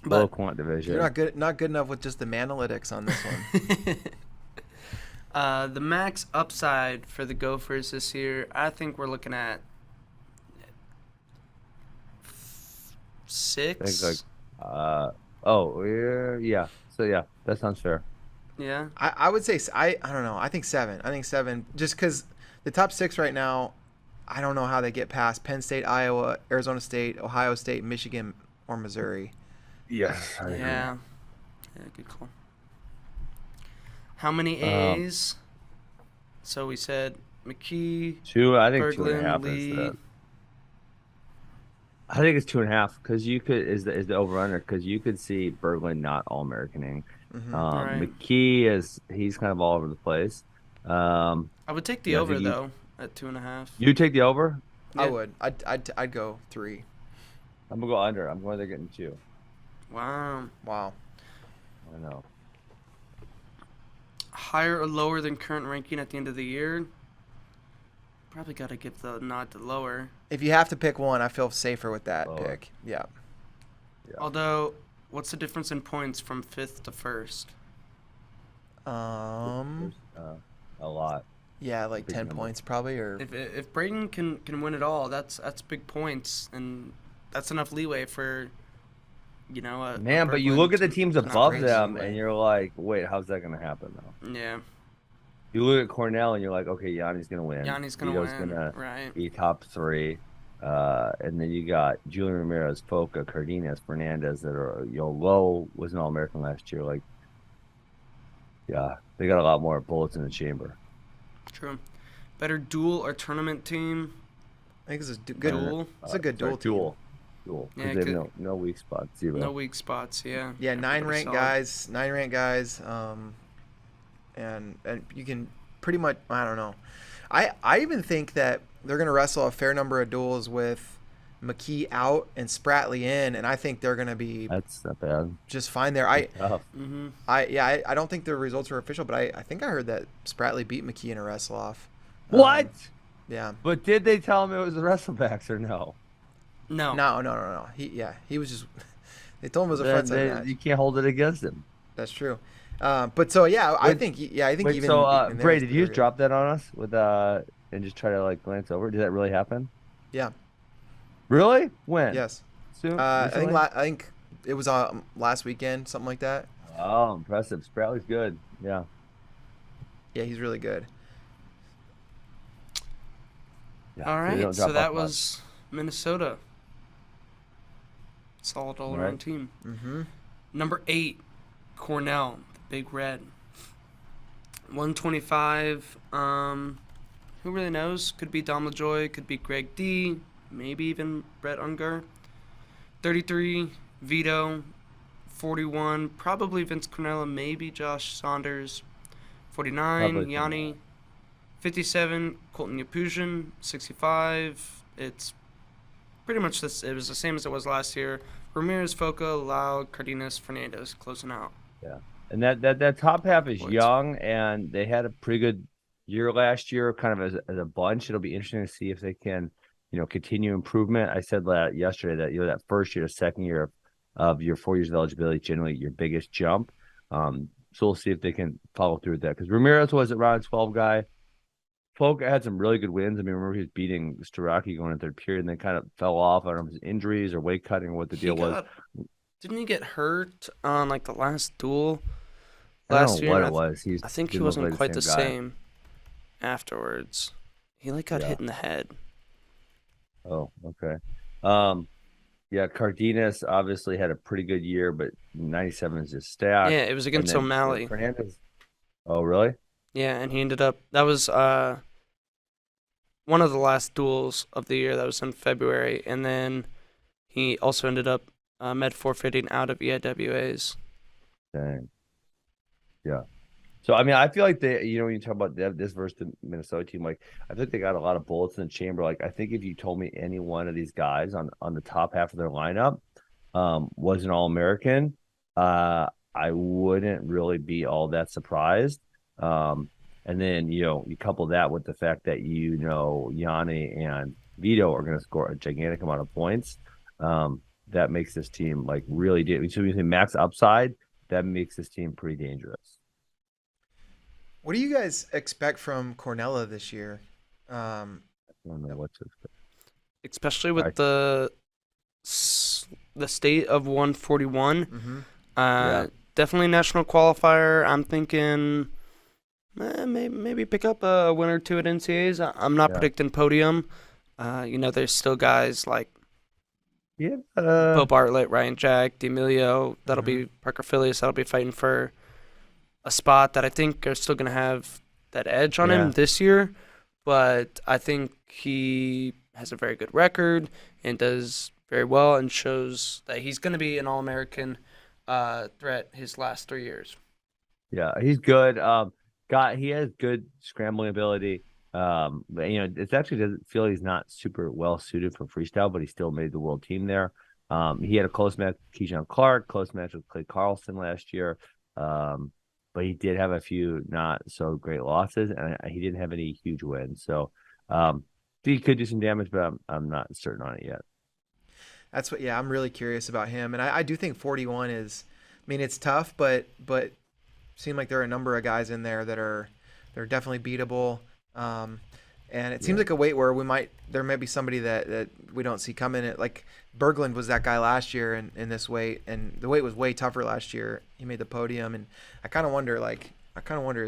Low But quant division. You're not good enough with just the analytics on this one. the max upside for the Gophers this year, I think we're looking at 6. I think yeah. So yeah, that sounds fair. Yeah. I would say I don't know. I think 7. I think 7 just because the top 6 right now, I don't know how they get past Penn State, Iowa, Arizona State, Ohio State, Michigan, or Missouri. Yes. I agree. Yeah, good call. How many Um, A's? So we said McKee, 2. I think Berglund, 2.5 is Lee. the. I think it's 2.5 because you could is the over under because you could see Berglund not all Americaning. Right. McKee he's kind of all over the place. I would take the Yeah, I over think though at 2.5. you take the over. I Yeah. would. I'd go 3. I'm gonna go under. I'm going. They're getting 2. Wow. Wow. I know. Higher or lower than current ranking at the end of the year? Probably got to give the nod to lower. If you have to pick one, I feel safer with that Lower. pick. Yeah. Yeah. Although, what's the difference in points from 5th to 1st? A lot. Yeah, like Big 10 number. points probably, or If Braden can win it all, that's big points, and that's enough leeway for, a Man, but you look at the teams to not above race. them, anyway. and you're like, wait, how's that gonna happen though? Yeah, You look at Cornell, and you're like, okay, Yanni's gonna win. Yanni's gonna Vito's win, gonna right? be top 3. And then you got Julian Ramirez, Foca, Cardenas, Fernandez that are Low was an All-American last year. Like, yeah, they got a lot more bullets in the chamber. True. Better duel or tournament team? I think it's a good. Duel. It's a good duel. Duel. Yeah, Because they have no weak spots. Zero. No weak spots. Yeah. Yeah, Everybody's 9 ranked solid. guys. 9 ranked guys. And you can pretty much. I don't know. I even think that they're gonna wrestle a fair number of duels with McKee out and Spratley in, and I think they're gonna be That's not bad. just fine there. I Tough. Mm-hmm. I don't think the results are official, but I think I heard that Spratley beat McKee in a wrestle off. What? Yeah. But did they tell him it was the wrestlebacks or no? No. No. He was just. They told him it was a front side match. You can't hold it against him. That's true. But so yeah, I think even Wait, even so in Bray, theirs, did you just they're drop that on us with and just try to like glance over? Did that really happen? good. Yeah. Really? When? Yes. Soon? I think Recently? I think it was last weekend, something like that. Oh, impressive. Spratley's good. Yeah. Yeah, he's really good. Yeah, All they don't right. drop So that off much. was Minnesota. Solid all around Right. team. Mm-hmm. Number 8, Cornell, the Big Red. 125. Who really knows? Could be Dom LaJoy, could be Greg D, maybe even Brett Ungar. 33, Vito. 41, probably Vince Cornella, maybe Josh Saunders. 49, Probably Yanni. 57, Colton Yapusian. 65, it's pretty much this. It was the same as it was last year. Ramirez, Foca, Lau, Cardenas, Fernandez closing out. And that top half is Points. young, and they had a pretty good year last year, kind of as a bunch. It'll be interesting to see if they can, continue improvement. I said that yesterday that that first year, second year of your 4 years of eligibility, generally your biggest jump. So we'll see if they can follow through with that. Because Ramirez was a round 12 guy. Folk had some really good wins. I mean, remember he was beating Staraki going in third period and then kind of fell off. I don't know if it was injuries or weight cutting or what the deal was. Didn't he get hurt on like the last duel I don't last know year? what And it was. I think he didn't look wasn't like quite the guy. same afterwards. He like got Yeah. hit in the head. Oh, okay. Yeah, Cardenas obviously had a pretty good year, but 97 is just stacked. Yeah, it was And against then O'Malley. Fernandez. Oh, really? Yeah, and he ended up. That was one of the last duels of the year. That was in February, and then he also ended up med forfeiting out of EIWAs. Dang. Yeah. So, I mean, I feel like when you talk about this versus the Minnesota team, like, I think they got a lot of bullets in the chamber. Like, I think if you told me any one of these guys on the top half of their lineup was an All-American, I wouldn't really be all that surprised. And then, you couple that with the fact that, Yanni and Vito are going to score a gigantic amount of points. That makes this team, like, really so you say max upside, that makes this team pretty dangerous. What do you guys expect from Cornella this year? I don't know what to expect. Especially with Right. the state of 141. Mm-hmm. Definitely national qualifier. I'm thinking Maybe pick up a win or two at NCAAs. I'm not Yeah. predicting podium. There's still guys like Yeah. Bo Bartlett, Ryan Jack, D'Amelio. That'll Mhm. be Parker Phillies. That'll be fighting for a spot that I think are still going to have that edge on him Yeah. this year. But I think he has a very good record and does very well and shows that he's going to be an All-American threat his last 3 years. Yeah, he's good. He has good scrambling ability. But, it's actually doesn't feel he's not super well suited for freestyle, but he still made the world team there. He had a close match with Keyshawn Clark, close match with Clay Carlson last year. But he did have a few not so great losses, and he didn't have any huge wins. So, he could do some damage, but I'm not certain on it yet. I'm really curious about him. And I do think 41 is, I mean, it's tough, but seem like there are a number of guys in there they're definitely beatable. And it seems like a weight where there may be somebody that we don't see coming. Like Berglund was that guy last year in this weight, and the weight was way tougher last year. He made the podium, and I kind of wonder, is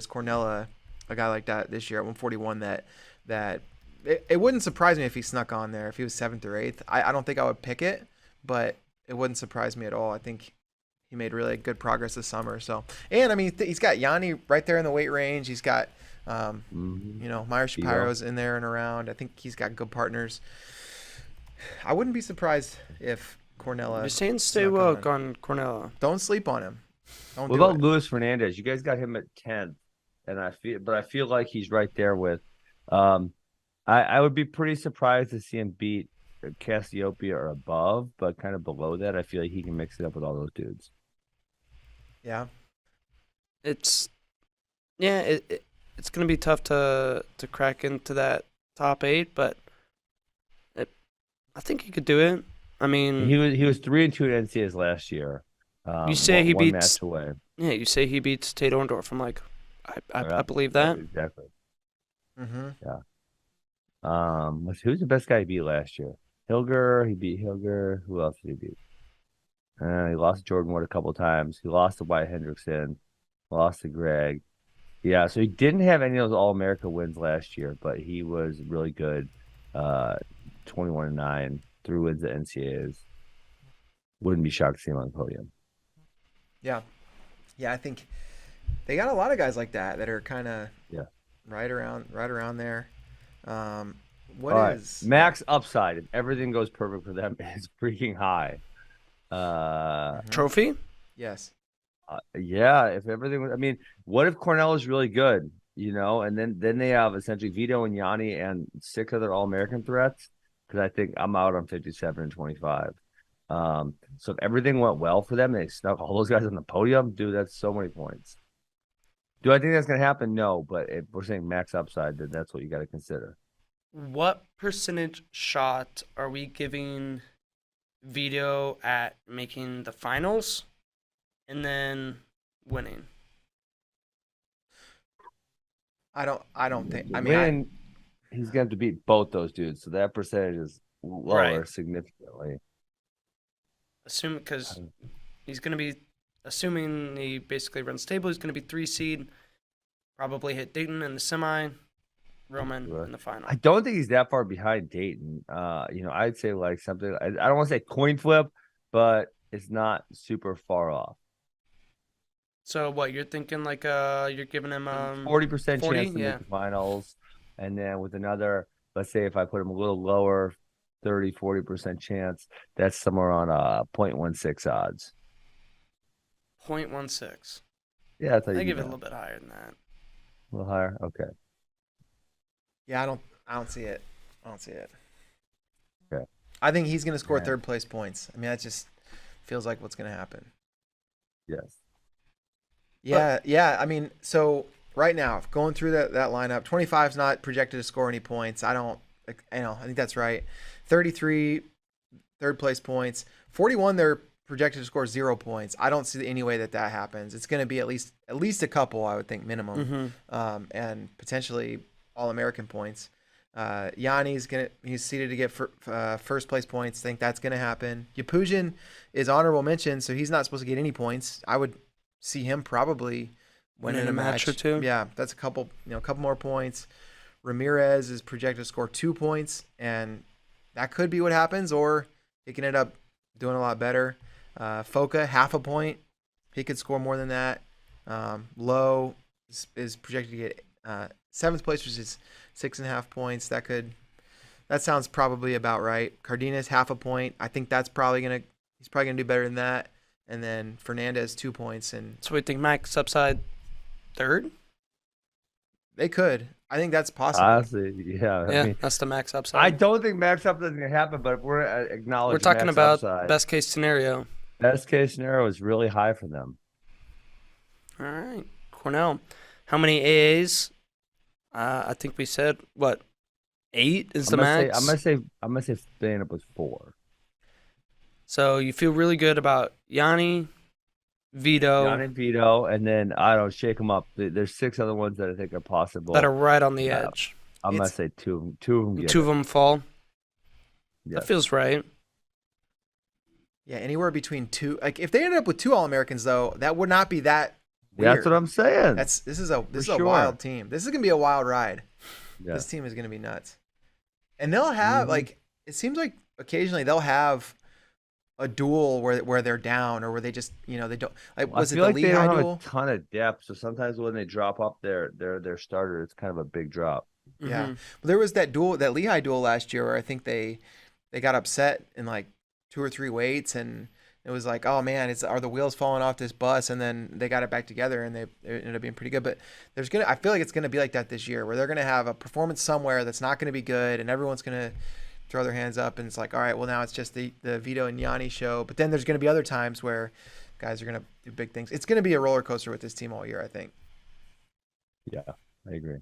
Cornella a guy like that this year at 141 that it wouldn't surprise me if he snuck on there, if he was 7th or 8th. I don't think I would pick it, but it wouldn't surprise me at all. I think he made really good progress this summer. So, and I mean, he's got Yanni right there in the weight range. He's got, Meyer Shapiro's in there and around. I think he's got good partners. I wouldn't be surprised if Cornella. You're saying stay woke on Cornella. Don't sleep on him. What about Luis Fernandez? You guys got him at 10th, and I feel like he's right there with. I would be pretty surprised to see him beat Cassiopeia or above, but kind of below that, I feel like he can mix it up with all those dudes. Yeah. It's going to be tough to crack into that top 8, but I think he could do it. I mean, he was 3-2 at NCAAs last year. You say he one beats match away. Yeah, you say he beats Tate Orndorff. I'm like, I believe that. Exactly. Mm-hmm. Yeah. Who's the best guy he beat last year? Hilger. He beat Hilger. Who else did he beat? He lost to Jordan Wood a couple times. He lost to Wyatt Hendrickson. Lost to Greg. Yeah, so he didn't have any of those All-America wins last year, but he was really good. 21-9, 3 wins at NCAAs. Wouldn't be shocked to see him on the podium. Yeah. Yeah, I think they got a lot of guys like that are kind of right around there. Max upside, if everything goes perfect for them, is freaking high. Trophy? Yes. If everything was, I mean, what if Cornell is really good, and then they have essentially Vito and Yanni and 6 other All-American threats, because I think I'm out on 57 and 25. So if everything went well for them, they snuck all those guys on the podium, dude, that's so many points. Do I think that's going to happen? No, but if we're saying max upside, then that's what you got to consider. What percentage shot are we giving Vito at making the finals and then winning? I don't think. I mean, he's going to have to beat both those dudes, so that percentage is lower significantly. Because he's going to be, assuming he basically runs stable, he's going to be 3 seed, probably hit Dayton in the semi, Roman in the final. I don't think he's that far behind Dayton. I'd say like something, I don't want to say coin flip, but it's not super far off. So what, you're thinking like you're giving him 40% 40? chance to make the finals, and then with another, let's say if I put him a little lower, 30-40% chance, that's somewhere on 0.16 odds. 0.16. Yeah, that's how you I give do it a that. little bit higher than that. A little higher? Okay. Yeah, I don't see it. Okay. I think he's going to score 3rd place points. I mean, that just feels like what's going to happen. Yes. Yeah. I mean, so right now, going through that lineup, 25 is not projected to score any points. I think that's right. 33, 3rd place points. 41, they're projected to score 0 points. I don't see any way that happens. It's going to be at least a couple, I would think, minimum, and potentially All-American points. Yanni's he's seeded to get 1st place points. I think that's going to happen. Yapujin is honorable mention, so he's not supposed to get any points. I would see him probably winning a match or two. Yeah, that's a couple more points. Ramirez is projected to score 2 points, and that could be what happens, or he can end up doing a lot better. Foca, half a point. He could score more than that. Lowe is projected to get 7th place, which is 6.5 points. That sounds probably about right. Cardenas, half a point. I think he's probably gonna do better than that. And then Fernandez, 2 points. And so we think Max upside 3rd? They could. I think that's possible. Honestly, yeah. Yeah, I mean, that's the Max upside. I don't think max upside is going to happen, but if we're acknowledging We're talking max about upside, best case scenario. best case scenario is really high for them. All right, Cornell. How many AAs? I think we said 8 is the max. I'm gonna say staying up with 4. So you feel really good about Yanni, Vito, and then I don't shake them up. There's 6 other ones that I think are possible. that are right on the edge. I'm gonna say two of them. Get Two of it. them fall. Yes. That feels right. Yeah, anywhere between 2. Like if they ended up with 2 All-Americans, though, that would not be that weird. That's what I'm saying. This is a sure. wild team. This is gonna be a wild ride. Yeah. This team is gonna be nuts. And they'll have it seems like occasionally they'll have a duel where they're down, or where they just they don't like. Was it the they Lehigh don't duel? have a ton of depth, so sometimes when they drop up their starter, it's kind of a big drop. Yeah. Mhm. Well, there was that Lehigh duel last year where I think they got upset in like 2 or 3 weights, and it was like, oh man, are the wheels falling off this bus? And then they got it back together, and they ended up being pretty good. But I feel like it's gonna be like that this year, where they're gonna have a performance somewhere that's not gonna be good, and everyone's gonna throw their hands up, and it's like, all right, well now it's just the Vito and Yanni show. But then there's gonna be other times where guys are gonna do big things. It's gonna be a roller coaster with this team all year, I think. Yeah, I agree.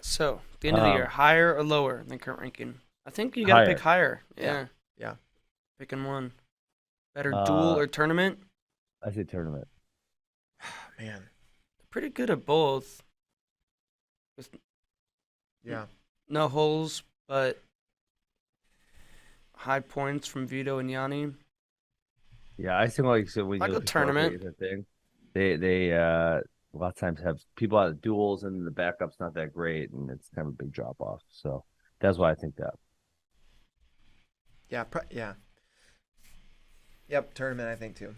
So the end of the year, higher or lower than current ranking? I think you got to pick higher. Yeah. Picking one. Better duel or tournament? I say tournament. Man. Pretty good at both. With Yeah. no holes, but high points from Vito and Yanni. Yeah, I think like so when Like you a look at tournament. the thing, they a lot of times have people out of duels and the backup's not that great, and it's kind of a big drop off. So that's why I think that. Yeah. Yep, tournament I think too.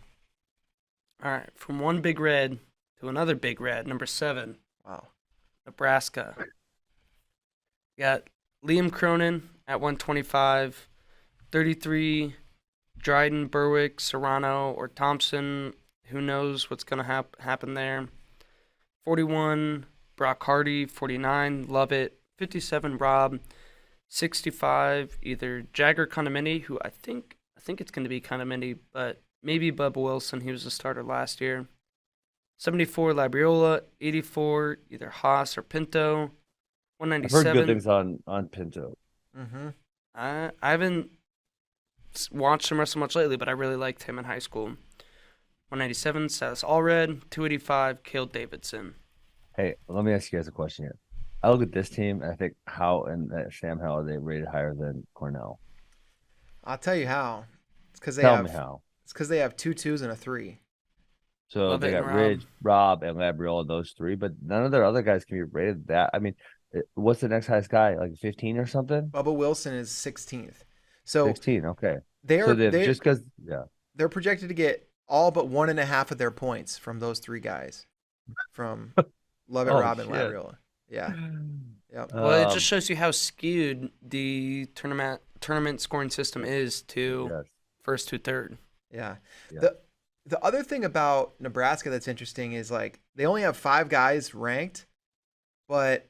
All right, from one big red to another big red, number 7. Wow. Nebraska. Got Liam Cronin at 125, 33, Dryden, Berwick, Serrano, or Thompson. Who knows what's going to happen there. 41, Brock Hardy. 49, Lovett. 57, Rob. 65, either Jagger Condomini, who I think it's going to be Condomini, but maybe Bubba Wilson. He was a starter last year. 74, Labriola. 84, either Haas or Pinto. I've 197. heard good things on Pinto. Mm-hmm. I haven't watched him wrestle much lately, but I really liked him in high school. 197, Silas Allred. 285, Cale Davidson. Hey, let me ask you guys a question here. I look at this team, and I think Howe and Sam Howell are they rated higher than Cornell? I'll tell you how. It's because Tell me how. It's because they have 2 2s and a 3. So Love they it, got Rob. Ridge, Rob, and Labriola, those 3, but none of their other guys can be rated that. I mean, what's the next highest guy? Like 15 or something? Bubba Wilson is 16th. So 16. Okay. they're Just because, they're projected to get all but 1.5 of their points from those 3 guys, from Lovett, Oh, Rob, and shit. Labriola. Yeah. Yep. Well, it just shows you how skewed the tournament scoring system is to yes. first to third. Yeah. Yeah. The other thing about Nebraska that's interesting is like they only have 5 guys ranked, but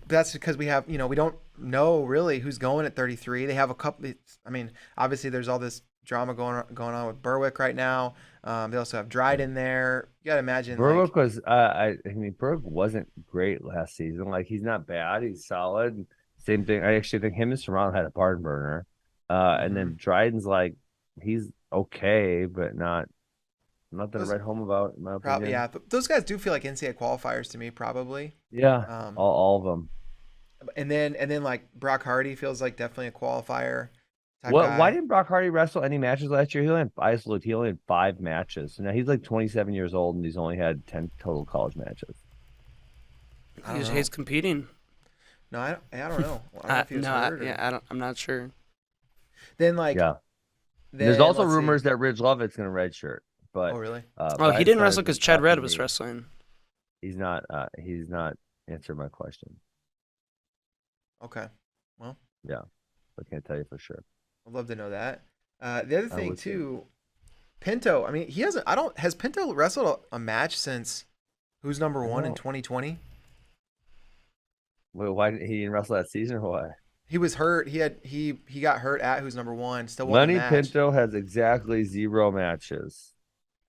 that's because we have, we don't know really who's going at 33. They have a couple. I mean, obviously there's all this drama going on with Berwick right now. They also have Dryden there. You got to imagine. Berwick was, I mean, Berwick wasn't great last season. Like, he's not bad. He's solid. Same thing. I actually think him and Serrano had a barn burner. And then Dryden's like, he's okay, but not to write home about, in my opinion. Probably, yeah. But those guys do feel like NCAA qualifiers to me, probably. Yeah, all of them. And then like Brock Hardy feels like definitely a qualifier. type Why guy. didn't Brock Hardy wrestle any matches last year? He only had 5 matches. So now he's like 27 years old and he's only had 10 total college matches. I don't He know. hates competing. No, I don't know. I don't know if he was hurt. Yeah, I don't. I'm not sure. Then like Yeah. And there's then also let's see. rumors that Ridge Lovett's going to redshirt, but Oh really? Oh, he Bryce didn't Hunter's wrestle been because Chad talking Red to was me. wrestling. He's not. He's not answered my question. Okay. Well, Yeah, I can't tell you for sure. I'd love to know that. The other I thing would too, Pinto. I mean, he hasn't. I don't. Has Pinto wrestled a match since Who's Number One in No. 2020? Wait, why didn't he didn't wrestle that season or why? He was hurt. He got hurt at Who's Number One. Still won the Lenny match. Pinto has exactly 0 matches.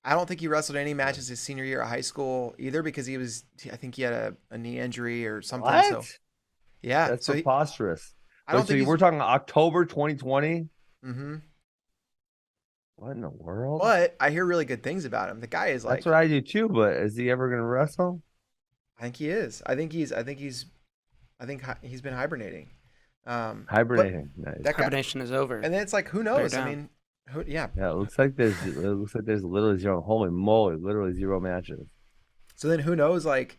I don't think he wrestled any matches his senior year of high school either because I think he had a knee injury or something. What? So yeah, That's so preposterous. I don't So think we're talking October 2020. Mm-hmm. What in the world? But I hear really good things about him. The guy is like. That's what I do too. But is he ever going to wrestle? I think he is. I think he's been hibernating. Hibernating. Nice. That guy, Hibernation is over. and then it's like, who knows? I mean, yeah. Yeah, it looks like there's literally 0. Holy moly, literally 0 matches. So then who knows? Like,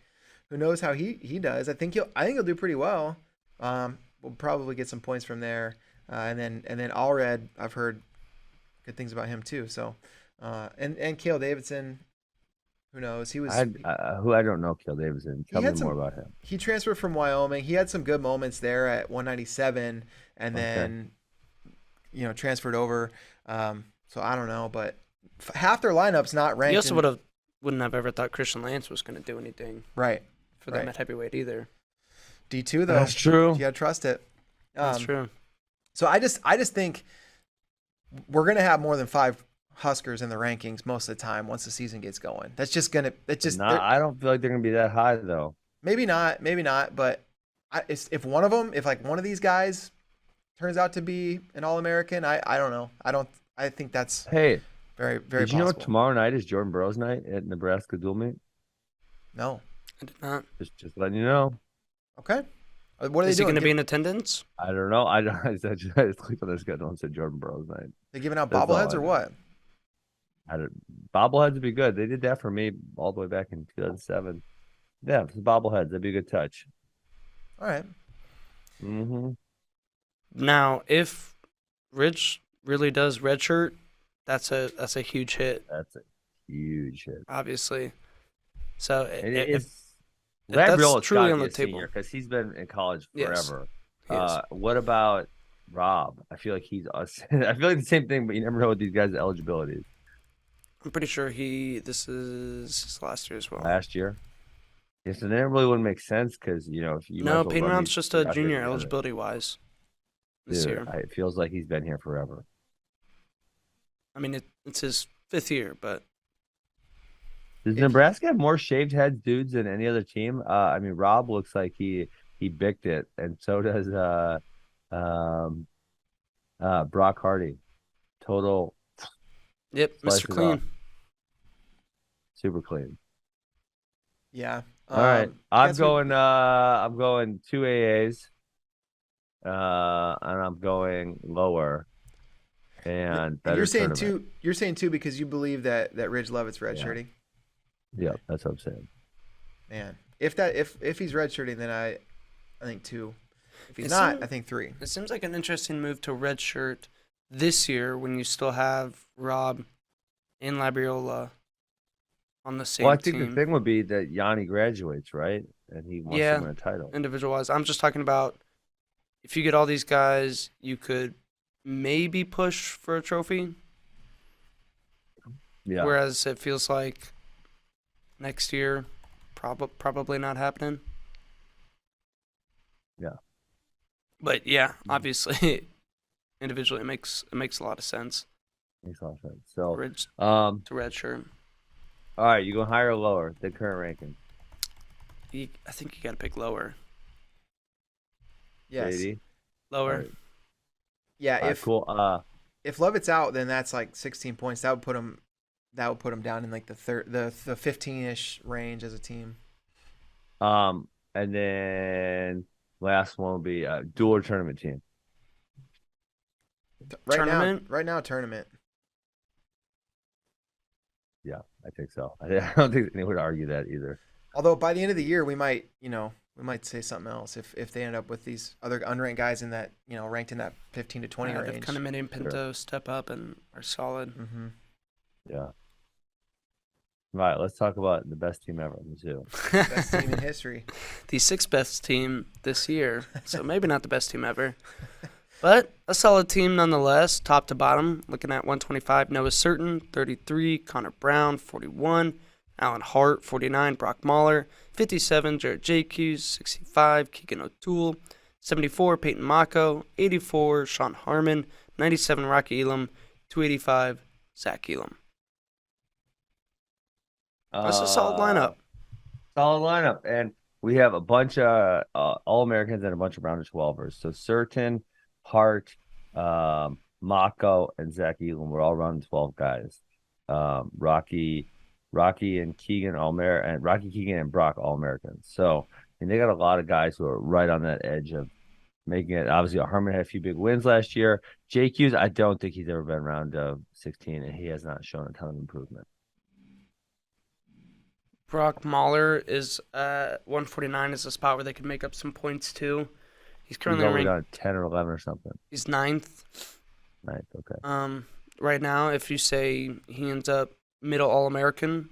who knows how he does? I think he'll do pretty well. We'll probably get some points from there. And then Allred, I've heard good things about him too. So, and Cale Davidson, who knows? He was I don't know Kill Davidson. Tell me more about him. He transferred from Wyoming. He had some good moments there at 197, and then transferred over. So I don't know, but half their lineup's not ranked. You also wouldn't have ever thought Christian Lance was going to do anything right for them at heavyweight either. D2 though. That's true. You gotta trust it. That's true. So I just think we're gonna have more than 5 Huskers in the rankings most of the time once the season gets going. That's just gonna. It's just. I don't feel like they're gonna be that high though. Maybe not. But if one of them, if like one of these guys turns out to be an All-American, I don't know. I think that's Hey, very very. did you know tomorrow night is Jordan Burroughs night at Nebraska Dual Meet? No, I did not. Just letting you know. Okay. What are Is they he doing? going to be in attendance? I don't know. I just clicked on their schedule and said Jordan Burroughs night. They giving out That's all bobbleheads I or know. what? Bobbleheads would be good. They did that for me all the way back in 2007. Yeah, bobbleheads. That'd be a good touch. All right. Mm-hmm. Now, if Rich really does redshirt, that's a huge hit, That's a huge hit. obviously. So And if Labriola that's truly on the table, because he's been in college Yes, forever. he is. What about Rob? I feel like he's us. I feel like the same thing, but you never know what these guys' eligibility is. I'm pretty sure this is his last year as well. Last year. Yes, and then it really wouldn't make sense because if you might No, as well Peyton run Round's these just two a out here junior together. eligibility wise this Dude, year. it feels like he's been here forever. I mean, it's his 5th year, but Does Nebraska have more shaved heads dudes than any other team? I mean, Rob looks like he bicked it, and so does Brock Hardy. Total yep, slice Mr. it Clean. off. Super clean. Yeah. All right, I'm guess we- I'm going 2 AAs, and I'm going lower. And And better you're saying tournament. two. You're saying 2 because you believe that Ridge Lovett's redshirting. Yeah, that's what I'm saying. Man, if he's redshirting, then I think 2. If he's It not, seems- I think 3. It seems like an interesting move to redshirt this year when you still have Rob and Labriola on the same Well, I think team. the thing would be that Yanni graduates, right? And he wants Yeah. to win a title. Individual-wise, I'm just talking about if you get all these guys, you could maybe push for a trophy. Yeah. Whereas it feels like next year, probably not happening. Yeah. But yeah, obviously, individually, it makes a lot of sense. Makes a lot of sense. So, Ridge all to redshirt. right, you go higher or lower than current ranking? I think you got to pick lower. Yes. JD? Lower. All right. Yeah. All right, If cool. if Lovett's out, then that's like 16 points. That would put him down in like the 15-ish range as a team. And then last one will be dual tournament team. Tournament? Right now, tournament. Yeah, I think so. I don't think anyone would argue that either. Although by the end of the year, we might say something else if they end up with these other unranked guys in that, ranked in that 15 to 20 They've range. kind of made Pinto step up and are solid. Mm-hmm. Yeah. All right, let's talk about the best team ever, Mizzou. Best team in history. The sixth best team this year, so maybe not the best team ever. But a solid team nonetheless, top to bottom. Looking at 125, Noah Certain, 33, Connor Brown, 41, Alan Hart, 49, Brock Mahler, 57, Jared JQ, 65, Keegan O'Toole, 74, Peyton Mako, 84, Sean Harmon, 97, Rocky Elam, 285, Zach Elam. That's a solid lineup. Solid lineup. And we have a bunch of All-Americans and a bunch of round of 12ers. So Certain, Hart, Mako, and Zach Elam were all round 12 guys. Rocky and Keegan Rocky Keegan and Brock All-Americans. So they got a lot of guys who are right on that edge of making it. Obviously, Harmon had a few big wins last year. JQ's, I don't think he's ever been round of 16, and he has not shown a ton of improvement. Brock Mahler is 149 is a spot where they could make up some points too. He's currently only ranked on 10 or 11 or something. He's ninth. Ninth, okay. Right now, if you say he ends up middle All-American,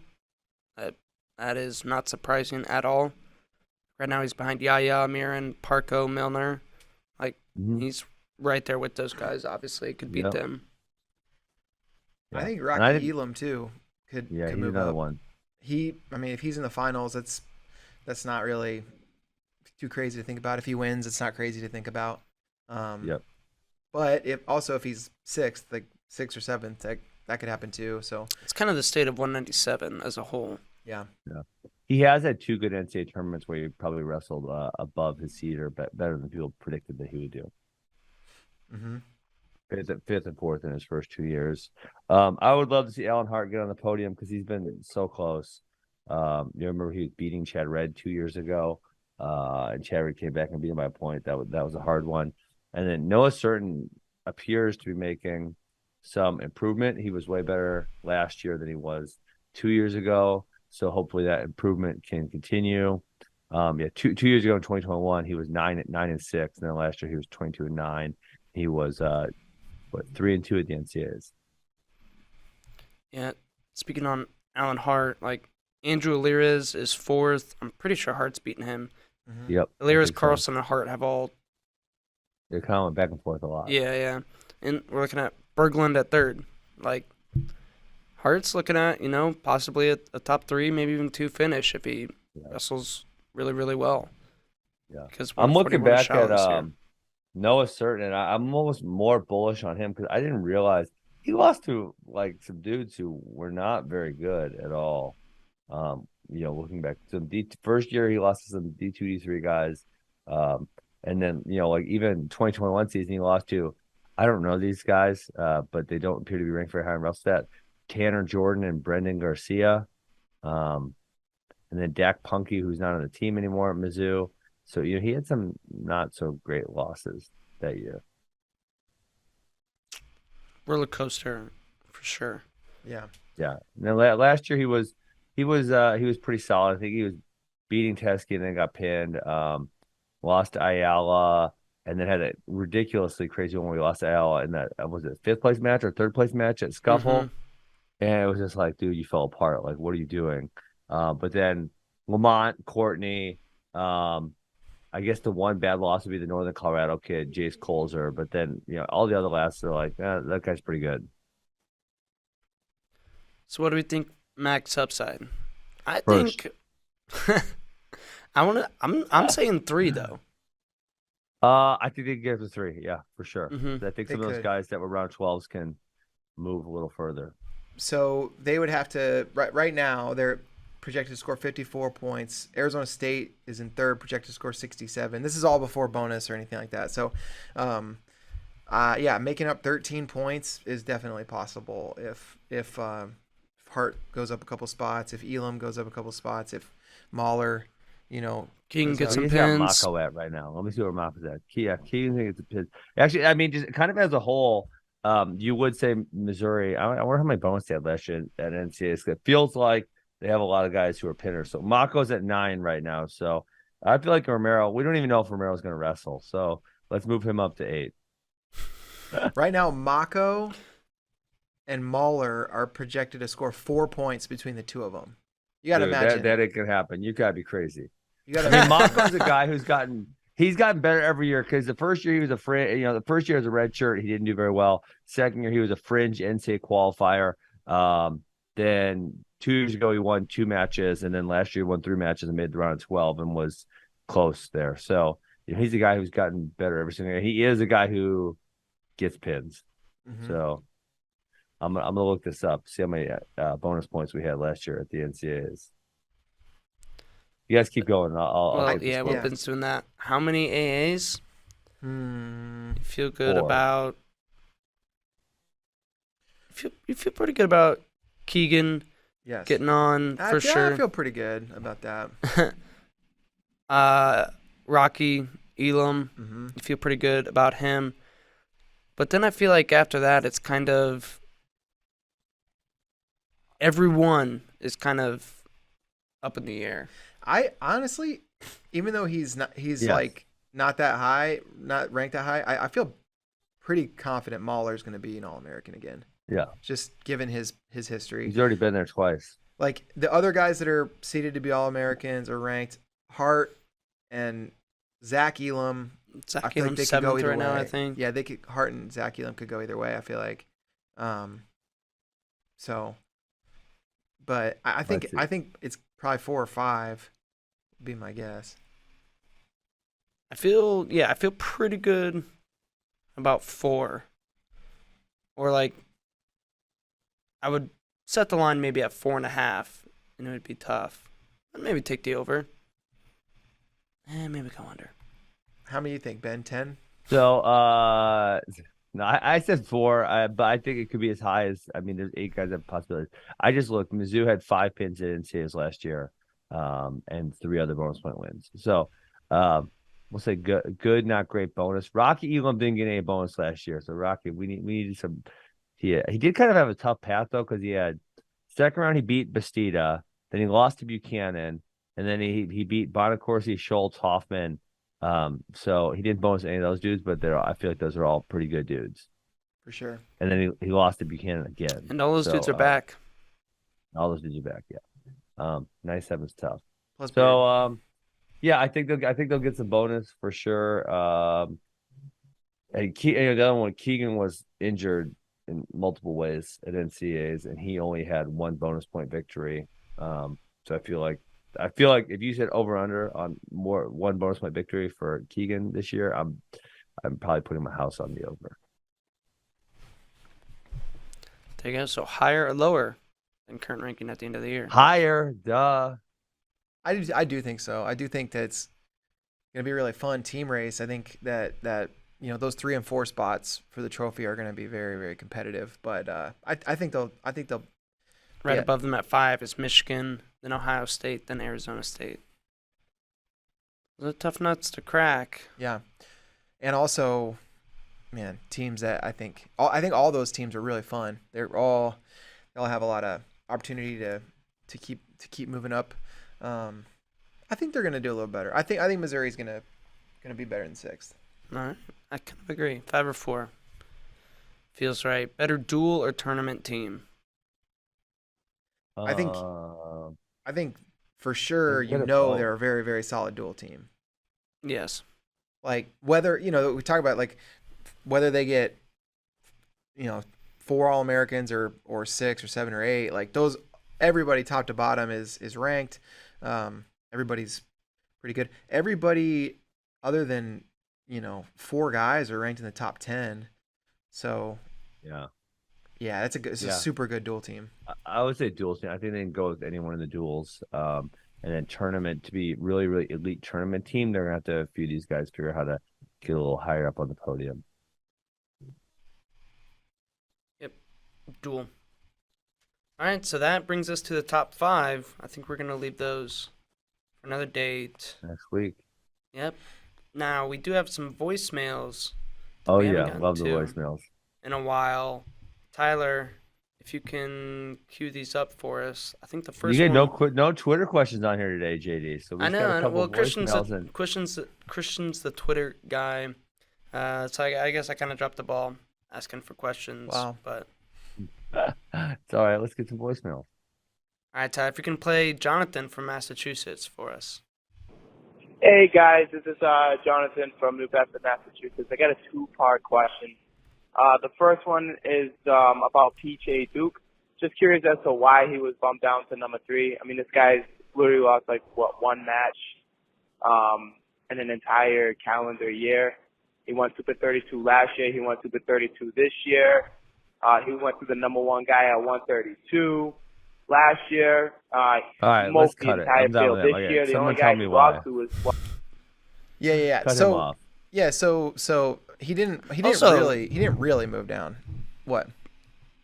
that is not surprising at all. Right now, he's behind Yaya, Miran, Parko, Milner. He's right there with those guys. Obviously, could beat them. Yeah. I think Rocky Elam too could he's move another up. one. If he's in the finals, that's not really too crazy to think about. If he wins, it's not crazy to think about. Yep. But if he's sixth, like sixth or seventh, that could happen too. So it's kind of the state of 197 as a whole. Yeah. He has had two good NCAA tournaments where he probably wrestled above his seed or better than people predicted that he would do. Mm-hmm. Fifth and fourth in his first 2 years. I would love to see Alan Hart get on the podium because he's been so close. You remember he was beating Chad Red 2 years ago, and Chad Red came back and beat him by a point. That was a hard one. And then Noah Certain appears to be making some improvement. He was way better last year than he was 2 years ago. So hopefully that improvement can continue. 2 years ago in 2021, he was 9-6, and then last year he was 22-9. He was 3-2 at the NCAAs. Yeah, speaking on Alan Hart, Andrew Alirez is fourth. I'm pretty sure Hart's beating him. Mm-hmm. Yep. Alirez, Carlson, and Hart have all. They're kind of went back and forth a lot. Yeah. And we're looking at Berglund at third. Hart's looking at, possibly a top 3, maybe even 2 finish if he wrestles really, really well. Yeah. Because I'm looking back at Noah Certain, and I'm almost more bullish on him because I didn't realize he lost to some dudes who were not very good at all. Looking back, first year he lost to some D2, D3 guys, and then even 2021 season he lost to, I don't know these guys, but they don't appear to be ranked very high in WrestleStat. Tanner Jordan and Brendan Garcia, and then Dak Punky, who's not on the team anymore at Mizzou. So he had some not so great losses that year. Roller coaster, for sure. Yeah. And then last year he was pretty solid. I think he was beating Teskey and then got pinned. Lost to Ayala, and then had a ridiculously crazy one where we lost to Ayala in that was it 5th place match or 3rd place match at Scuffle, and it was just dude, you fell apart. What are you doing? But then Lamont, Courtney. I guess the one bad loss would be the Northern Colorado kid, Jace Colzer. But then, all the other lasts are that guy's pretty good. So what do we think max upside? I First. think I'm saying 3 though. I think they can get to 3, yeah, for sure. Mm-hmm. I think some of those guys that were round 12s can move a little further. So they would have to right now they're projected to score 54 points. Arizona State is in 3rd, projected to score 67. This is all before bonus or anything like that. So, making up 13 points is definitely possible if Hart goes up a couple spots, if Elam goes up a couple spots, if Mahler, King gets some He's pins. got Mako at right now. Let me see where Mako's at. King gets a pin. Actually, just kind of as a whole, You would say Missouri. I wonder how many bonus they had last year at NCAA. It feels like they have a lot of guys who are pinners. So Mako's at 9 right now. So I feel like Romero. We don't even know if Romero's going to wrestle. So let's move him up to 8. Right now, Mako and Mahler are projected to score 4 points between the two of them. You got to imagine that it can happen. You got to be crazy. You got I mean, Mako's a guy who's gotten better every year because the first year he was a fringe. The first year as a red shirt, he didn't do very well. Second year he was a fringe NCAA qualifier. Then 2 years ago he won 2 matches, and then last year he won 3 matches and made the round of 12 and was close there. So he's a guy who's gotten better every single year. He is a guy who gets pins. Mm-hmm. So I'm gonna look this up, see how many bonus points we had last year at the NCAAs. You guys keep going. While Ben's doing that, how many AAs? You feel good 4. about? You feel pretty good about Keegan getting on for sure. I feel pretty good about that. Rocky Elam, you feel pretty good about him. But then I feel like after that, it's kind of everyone is kind of up in the air. I honestly, even though he's like not that high, not ranked that high, I feel pretty confident Mahler's going to be an All-American again. Yeah. Just given his history. He's already been there twice. Like the other guys that are seeded to be All-Americans or ranked, Hart and Zach Elam. Zach Elam's like 7th right now, I think. Yeah, Hart and Zach Elam could go either way, I feel like. But I think it's probably 4 or 5 would be my guess. I feel pretty good about 4. Or like I would set the line maybe at 4.5, and it would be tough. I'd maybe take the over. Maybe go under. How many do you think, Ben? 10? So no, I said 4, but I think it could be as high as, there's 8 guys that have possibilities. I just looked. Mizzou had 5 pins at NCAAs last year, and 3 other bonus point wins. So we'll say good, not great bonus. Rocky Elam didn't get any bonus last year, so Rocky, we needed some. He did kind of have a tough path though, because he had second round he beat Bastida, then he lost to Buchanan, and then he beat Bonacorsi, Schultz, Hoffman. So he didn't bonus any of those dudes, but I feel like those are all pretty good dudes. For sure. And then he lost to Buchanan again. And all those dudes are back. All those dudes are back, yeah. 97's tough. Plus so I think they'll get some bonus for sure. And the other one, Keegan was injured in multiple ways at NCAAs, and he only had 1 bonus point victory. So I feel like if you said over under on 1 bonus point victory for Keegan this year, I'm probably putting my house on the over. There you go. So higher or lower than current ranking at the end of the year? Higher, duh. I do think so. I do think that it's gonna be a really fun team race. I think that those 3 and 4 spots for the trophy are gonna be very, very competitive. But I think they'll right above them at 5 is Michigan, then Ohio State, then Arizona State. Those are tough nuts to crack. Yeah, and also, man, teams that I think all those teams are really fun. They'll all have a lot of opportunity to keep moving up. I think they're gonna do a little better. I think Missouri's gonna be better than 6th. All right, I kind of agree. 5 or 4 feels right. Better dual or tournament team? I think for sure they're a very, very solid dual team. Yes. Like whether we talk about like whether they get 4 All-Americans or 6 or 7 or 8, like those, everybody top to bottom is ranked. Everybody's pretty good. Everybody other than 4 guys are ranked in the top 10. So yeah, it's a super good dual team. I would say duals team. I think they can go with anyone in the duels. And then tournament, to be really, really elite tournament team, they're gonna have to a few of these guys figure out how to get a little higher up on the podium. Yep, dual. All right, so that brings us to the top 5. I think we're gonna leave those for another date Next week. Yep. Now we do have some voicemails. Oh yeah, love the voicemails. in a while. Tyler, if you can cue these up for us. I think the first You get one. no Twitter questions on here today, JD. So we I just got a know. couple Well, voicemails and Christian's the Twitter guy. So I guess I kind of dropped the ball asking for questions. Wow. But it's all right. Let's get some voicemail. all right, Ty, if you can play Jonathan from Massachusetts for us. Hey guys, this is Jonathan from New Bedford, Massachusetts. I got a two-part question. The first one is about PJ Duke. Just curious as to why he was bumped down to number 3. I mean, this guy's literally lost one match in an entire calendar year. He won Super 32 last year. He won Super 32 this year. He went to the number 1 guy at 132 last year. All right, let's cut it. I'm done with This that. Okay, year, the someone only tell guy me he why. lost to was Yeah. Cut him off. Yeah, so he didn't Also- really move down. What?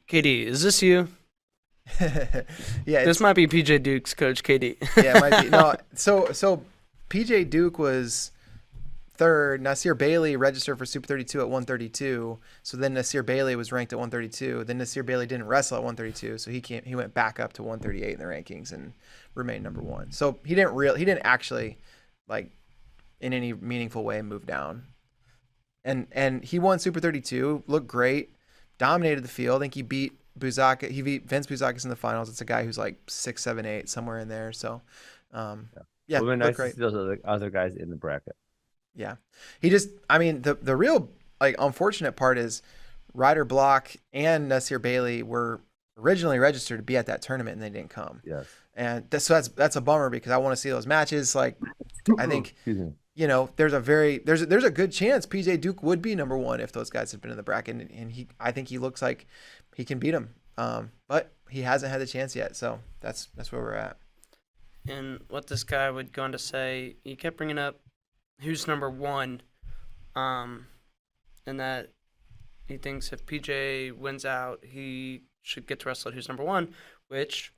KD, is this you? Yeah, This might be PJ Duke's coach, KD. yeah, it might be. No, so PJ Duke was third. Nasir Bailey registered for Super 32 at 132. So then Nasir Bailey was ranked at 132. Then Nasir Bailey didn't wrestle at 132, so he went back up to 138 in the rankings and remained number 1. So he didn't actually like in any meaningful way move down. And he won Super 32, looked great, dominated the field. I think he beat Buzaka. He beat Vince Buzakis in the finals. It's a guy who's like 6, 7, 8, somewhere in there. So, yeah, It would be nice looked to great. see those other guys in the bracket. Yeah, he just. I mean, the real like unfortunate part is Ryder Block and Nasir Bailey were originally registered to be at that tournament and they didn't come. Yes. And that's a bummer because I want to see those matches. Like, I think. Excuse me. You know, there's a good chance PJ Duke would be number 1 if those guys had been in the bracket, and I think he looks like he can beat him, but he hasn't had the chance yet, so that's where we're at. And what this guy would go on to say, he kept bringing up who's number 1, and that he thinks if PJ wins out, he should get to wrestle at who's number 1, which,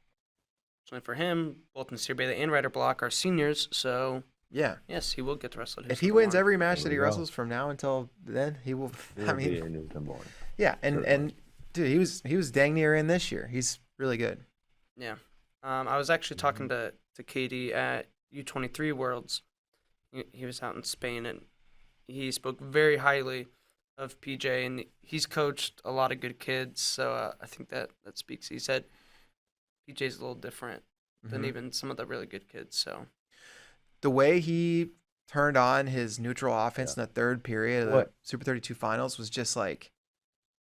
for him, both Nasir Bailey and Ryder Block are seniors, so... Yeah. Yes, he will get to wrestle. If he wins every match There that he we go. wrestles from now until then, he will. I mean, number 1. yeah, and dude, he was dang near in this year. He's really good. Yeah. I was actually talking to Katie at U23 Worlds. He was out in Spain, and he spoke very highly of PJ, and he's coached a lot of good kids, so I think that speaks. He said PJ's a little different than even some of the really good kids, so... The way he turned on his neutral offense in the third period of the Super 32 finals was just like,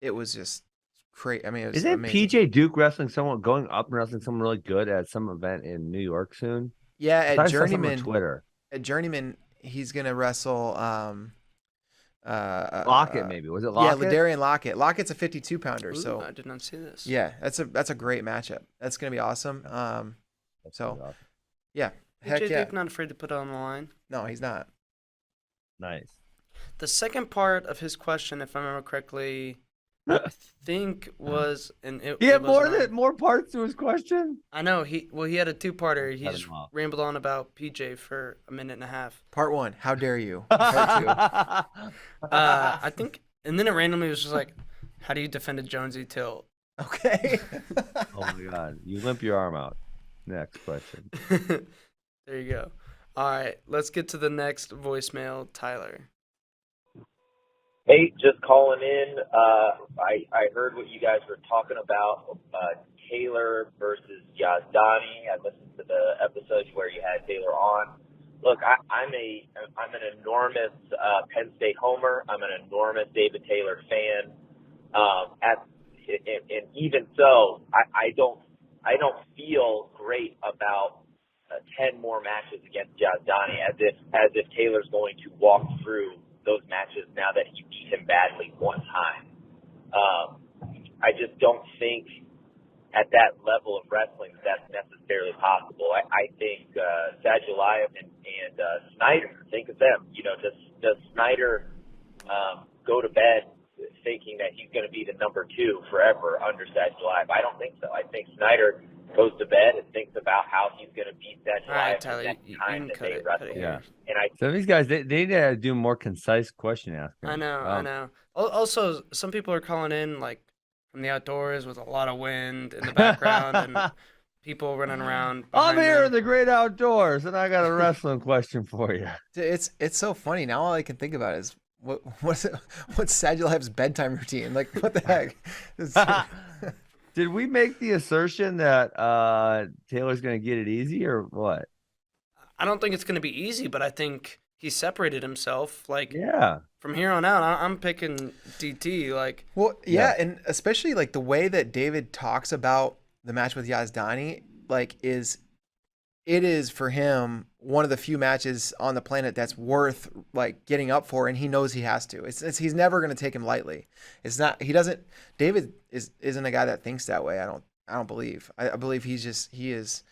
it was just crazy. I mean, it was Isn't amazing. PJ Duke going up and wrestling someone really good at some event in New York soon? Yeah, I at saw something on Journeyman. Twitter. At Journeyman, he's gonna wrestle. Lockett, maybe. Was it Lockett? Yeah, Ladarian Lockett. Lockett's a 52 pounder. So I did not see this. yeah, that's a great matchup. That's gonna be awesome. So yeah, heck PJ yeah. Duke not afraid to put it on the line. No, he's not. Nice. The second part of his question, if I remember correctly, I think was He had was more parts to his question. I know he had a 2-parter. He Cut just him off. rambled on about PJ for a minute and a half. Part 1. How dare you? Part 2. I think, and then it randomly was just like, how do you defend a Jonesy tilt? Okay. Oh my God! You limp your arm out. Next question. There you go. All right, let's get to the next voicemail, Tyler. Hey, just calling in. I heard what you guys were talking about, Taylor versus Yazdani. I listened to the episode where you had Taylor on. Look, I'm an enormous Penn State homer. I'm an enormous David Taylor fan. And even so, I don't feel great about 10 more matches against Yazdani as if Taylor's going to walk through those matches now that he beat him badly one time. I just don't think at that level of wrestling that's necessarily possible. I think Sadulayev and Snyder, think of them. You know, does Snyder go to bed thinking that he's going to be the number 2 forever under Sadulayev? I don't think so. I think Snyder goes to bed and thinks about how he's going to beat that All right, drive Tyler, the next you time can that cut they it wrestle. here. Yeah. And I So these guys, they need to do more concise question asking. I know. Also, some people are calling in like from the outdoors with a lot of wind in the background and people running around I'm behind here them. in the great outdoors, and I got a wrestling question for you. It's so funny. Now all I can think about is what's Sadulev's bedtime routine? Like, what the heck? Did we make the assertion that Taylor's going to get it easy or what? I don't think it's going to be easy, but I think he separated himself. Like, Yeah. from here on out, I'm picking DT. Like, Well, yeah, Yeah. and especially like the way that David talks about the match with Yazdani, like it is for him one of the few matches on the planet that's worth like getting up for, and he knows he has to. He's never going to take him lightly. It's not. He doesn't. David isn't a guy that thinks that way. I don't believe. I believe he is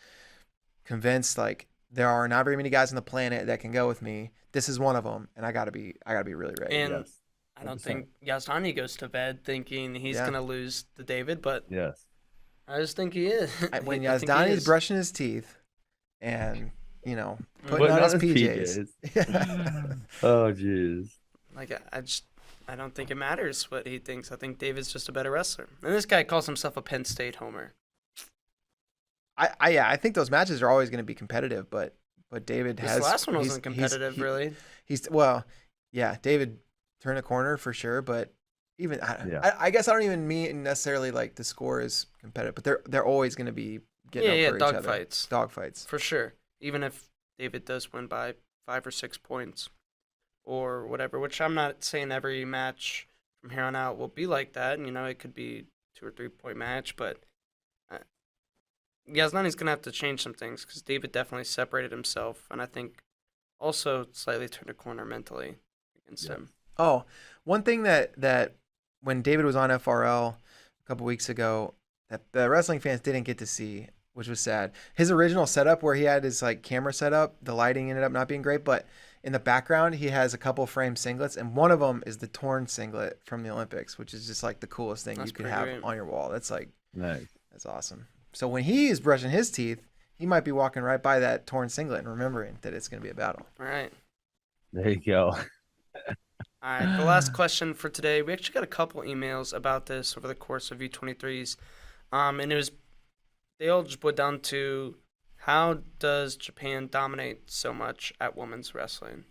convinced like there are not very many guys on the planet that can go with me. This is one of them, and I gotta be really ready. and Yes. I don't 100%. think Yazdani goes to bed thinking he's Yeah. going to lose to David, but Yes. I just think he is. When I think he Yazdani's is. brushing his teeth, and putting Putting on on his his PJs. Oh, jeez. Like, I don't think it matters what he thinks. I think David's just a better wrestler. And this guy calls himself a Penn State homer. I think those matches are always going to be competitive, but David This has. last one he's- wasn't competitive, really. David turned a corner for sure, but even Yeah. I guess I don't even mean necessarily like the score is competitive, but they're always going to be getting up for each other. dogfights. Dogfights. For sure. Even if David does win by 5 or 6 points or whatever, which I'm not saying every match from here on out will be like that. You know, it could be 2 or 3 point match, but Yazdani's going to have to change some things because David definitely separated himself, and I think also slightly turned a corner mentally against him. Oh, one thing that when David was on FRL a couple weeks ago that the wrestling fans didn't get to see, which was sad. His original setup where he had his like camera setup, the lighting ended up not being great, but in the background he has a couple frame singlets, and one of them is the torn singlet from the Olympics, which is just like the coolest thing That's you could pretty have great. on your wall. That's like Nice. that's awesome. So when he is brushing his teeth, he might be walking right by that torn singlet and remembering that it's going to be a battle. All right. There you go. All right, the last question for today. We actually got a couple emails about this over the course of U23s, and they all just boiled down to how does Japan dominate so much at women's wrestling?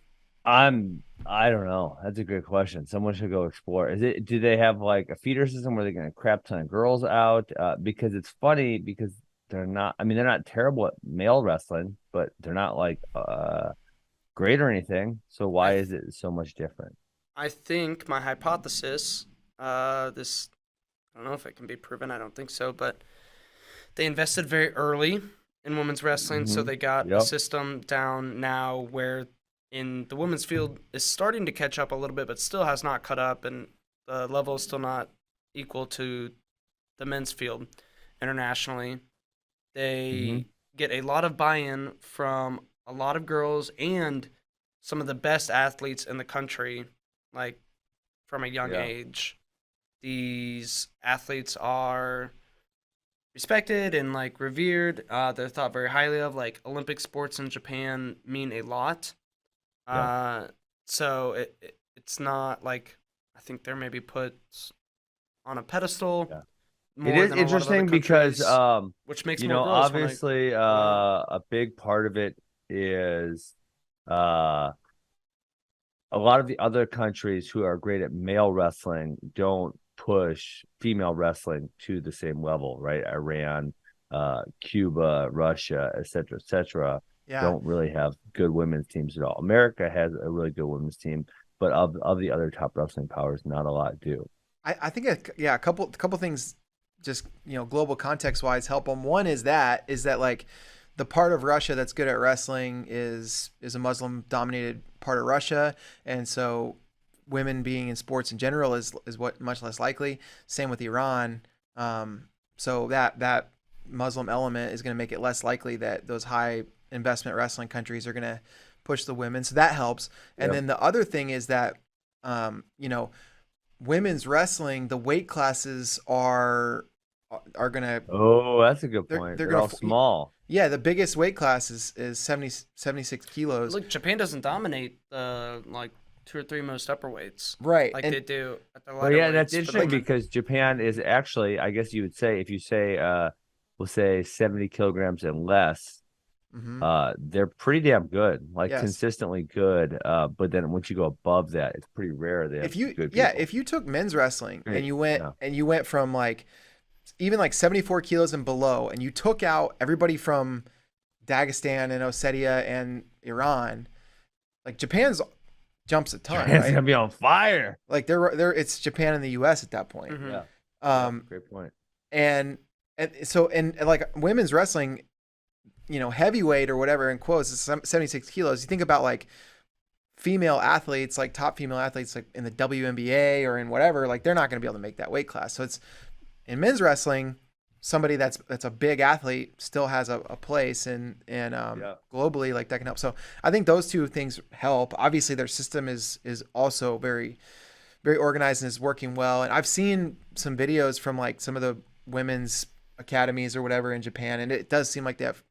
I don't know. That's a great question. Someone should go explore. Do they have like a feeder system where they're going to crap ton of girls out? Because it's funny because they're not terrible at male wrestling, but they're not like great or anything. So why is it so much different? I think my hypothesis, I don't know if it can be proven. I don't think so, but they invested very early in women's wrestling, so they got a system down now where in the women's field is starting to catch up a little bit, but still has not caught up, and the level is still not equal to the men's field internationally. They get a lot of buy-in from a lot of girls and some of the best athletes in the country, like from a young age. These athletes are respected and like revered. They're thought very highly of. Like Olympic sports in Japan mean a lot. So it's not like I think they're maybe put on a pedestal. Yeah. More It is than a lot of other interesting because countries, which makes more girls obviously a big part of it is a lot of the other countries who are great at male wrestling don't push female wrestling to the same level, right? Iran, Cuba, Russia, et cetera, don't really have good women's teams at all. America has a really good women's team, but of the other top wrestling powers, not a lot do. I think a couple things, just global context wise, help them. One is that like the part of Russia that's good at wrestling is a Muslim dominated part of Russia, and so women being in sports in general is what much less likely. Same with Iran. So that Muslim element is going to make it less likely that those high investment wrestling countries are going to push the women. So that helps. And then the other thing is that, women's wrestling, the weight classes are are gonna. Oh, that's a good They're- point. they're They're gonna all f- small. Yeah, the biggest weight class is 76 kilos. Look, Japan doesn't dominate the like 2 or 3 most upper weights Right. like and they do at the Well, lighter yeah, that's weights for the interesting women. because Japan is actually, I guess you would say, if you say, we'll say 70 kilograms and less, they're pretty damn good, like Yes. consistently good. But then once you go above that, it's pretty rare they have if you good people. if you took men's wrestling Great. and you went from like even like 74 kilos and below, and you took out everybody from Dagestan and Ossetia and Iran, like Japan's jumps a ton, Japan's right? gonna be on fire. Like they're it's Japan and the US at that point. Mhm. Yeah, great point. And so like women's wrestling, heavyweight or whatever in quotes is 76 kilos. You think about like female athletes, like top female athletes, like in the WNBA or in whatever, like they're not going to be able to make that weight class. So it's in men's wrestling, somebody that's a big athlete still has a place and globally, like that can help. So I think those two things help. Obviously their system is also very, very organized and is working well. And I've seen some videos from like some of the women's academies or whatever in Japan, and it does seem like they have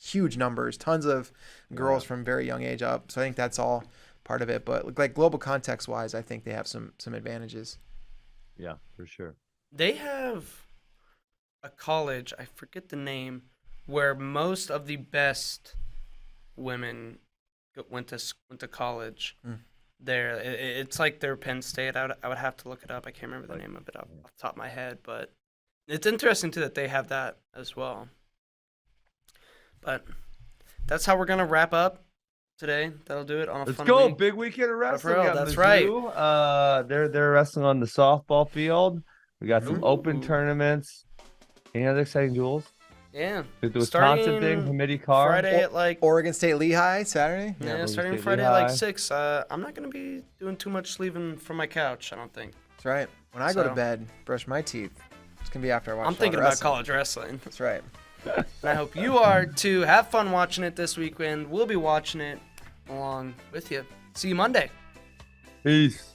huge numbers, tons of girls from very young age up. So I think that's all part of it. But like global context wise, I think they have some advantages. Yeah, for sure. They have a college, I forget the name, where most of the best women went to college. There, it's like their Penn State. I would have to look it up. I can't remember the name of it off the top of my head, but it's interesting too that they have that as well. But that's how we're gonna wrap up today. That'll do it on a Let's fun go. week. Big weekend of wrestling. FRL, We got that's Mizzou. They're wrestling on the softball field. We got some open tournaments. Any other exciting duels? Yeah. The Wisconsin Starting thing, Hamidi Carr. Friday at like Oregon State Lehigh Saturday. yeah, Oregon starting State Friday at like Lehigh. 6. I'm not gonna be doing too much sleeping from my couch. I don't think. That's right. When I go to So- bed, brush my teeth. It's gonna be after I watch. I'm thinking about college wrestling. That's right. And I hope you are too. Have fun watching it this weekend. We'll be watching it along with you. See you Monday. Peace.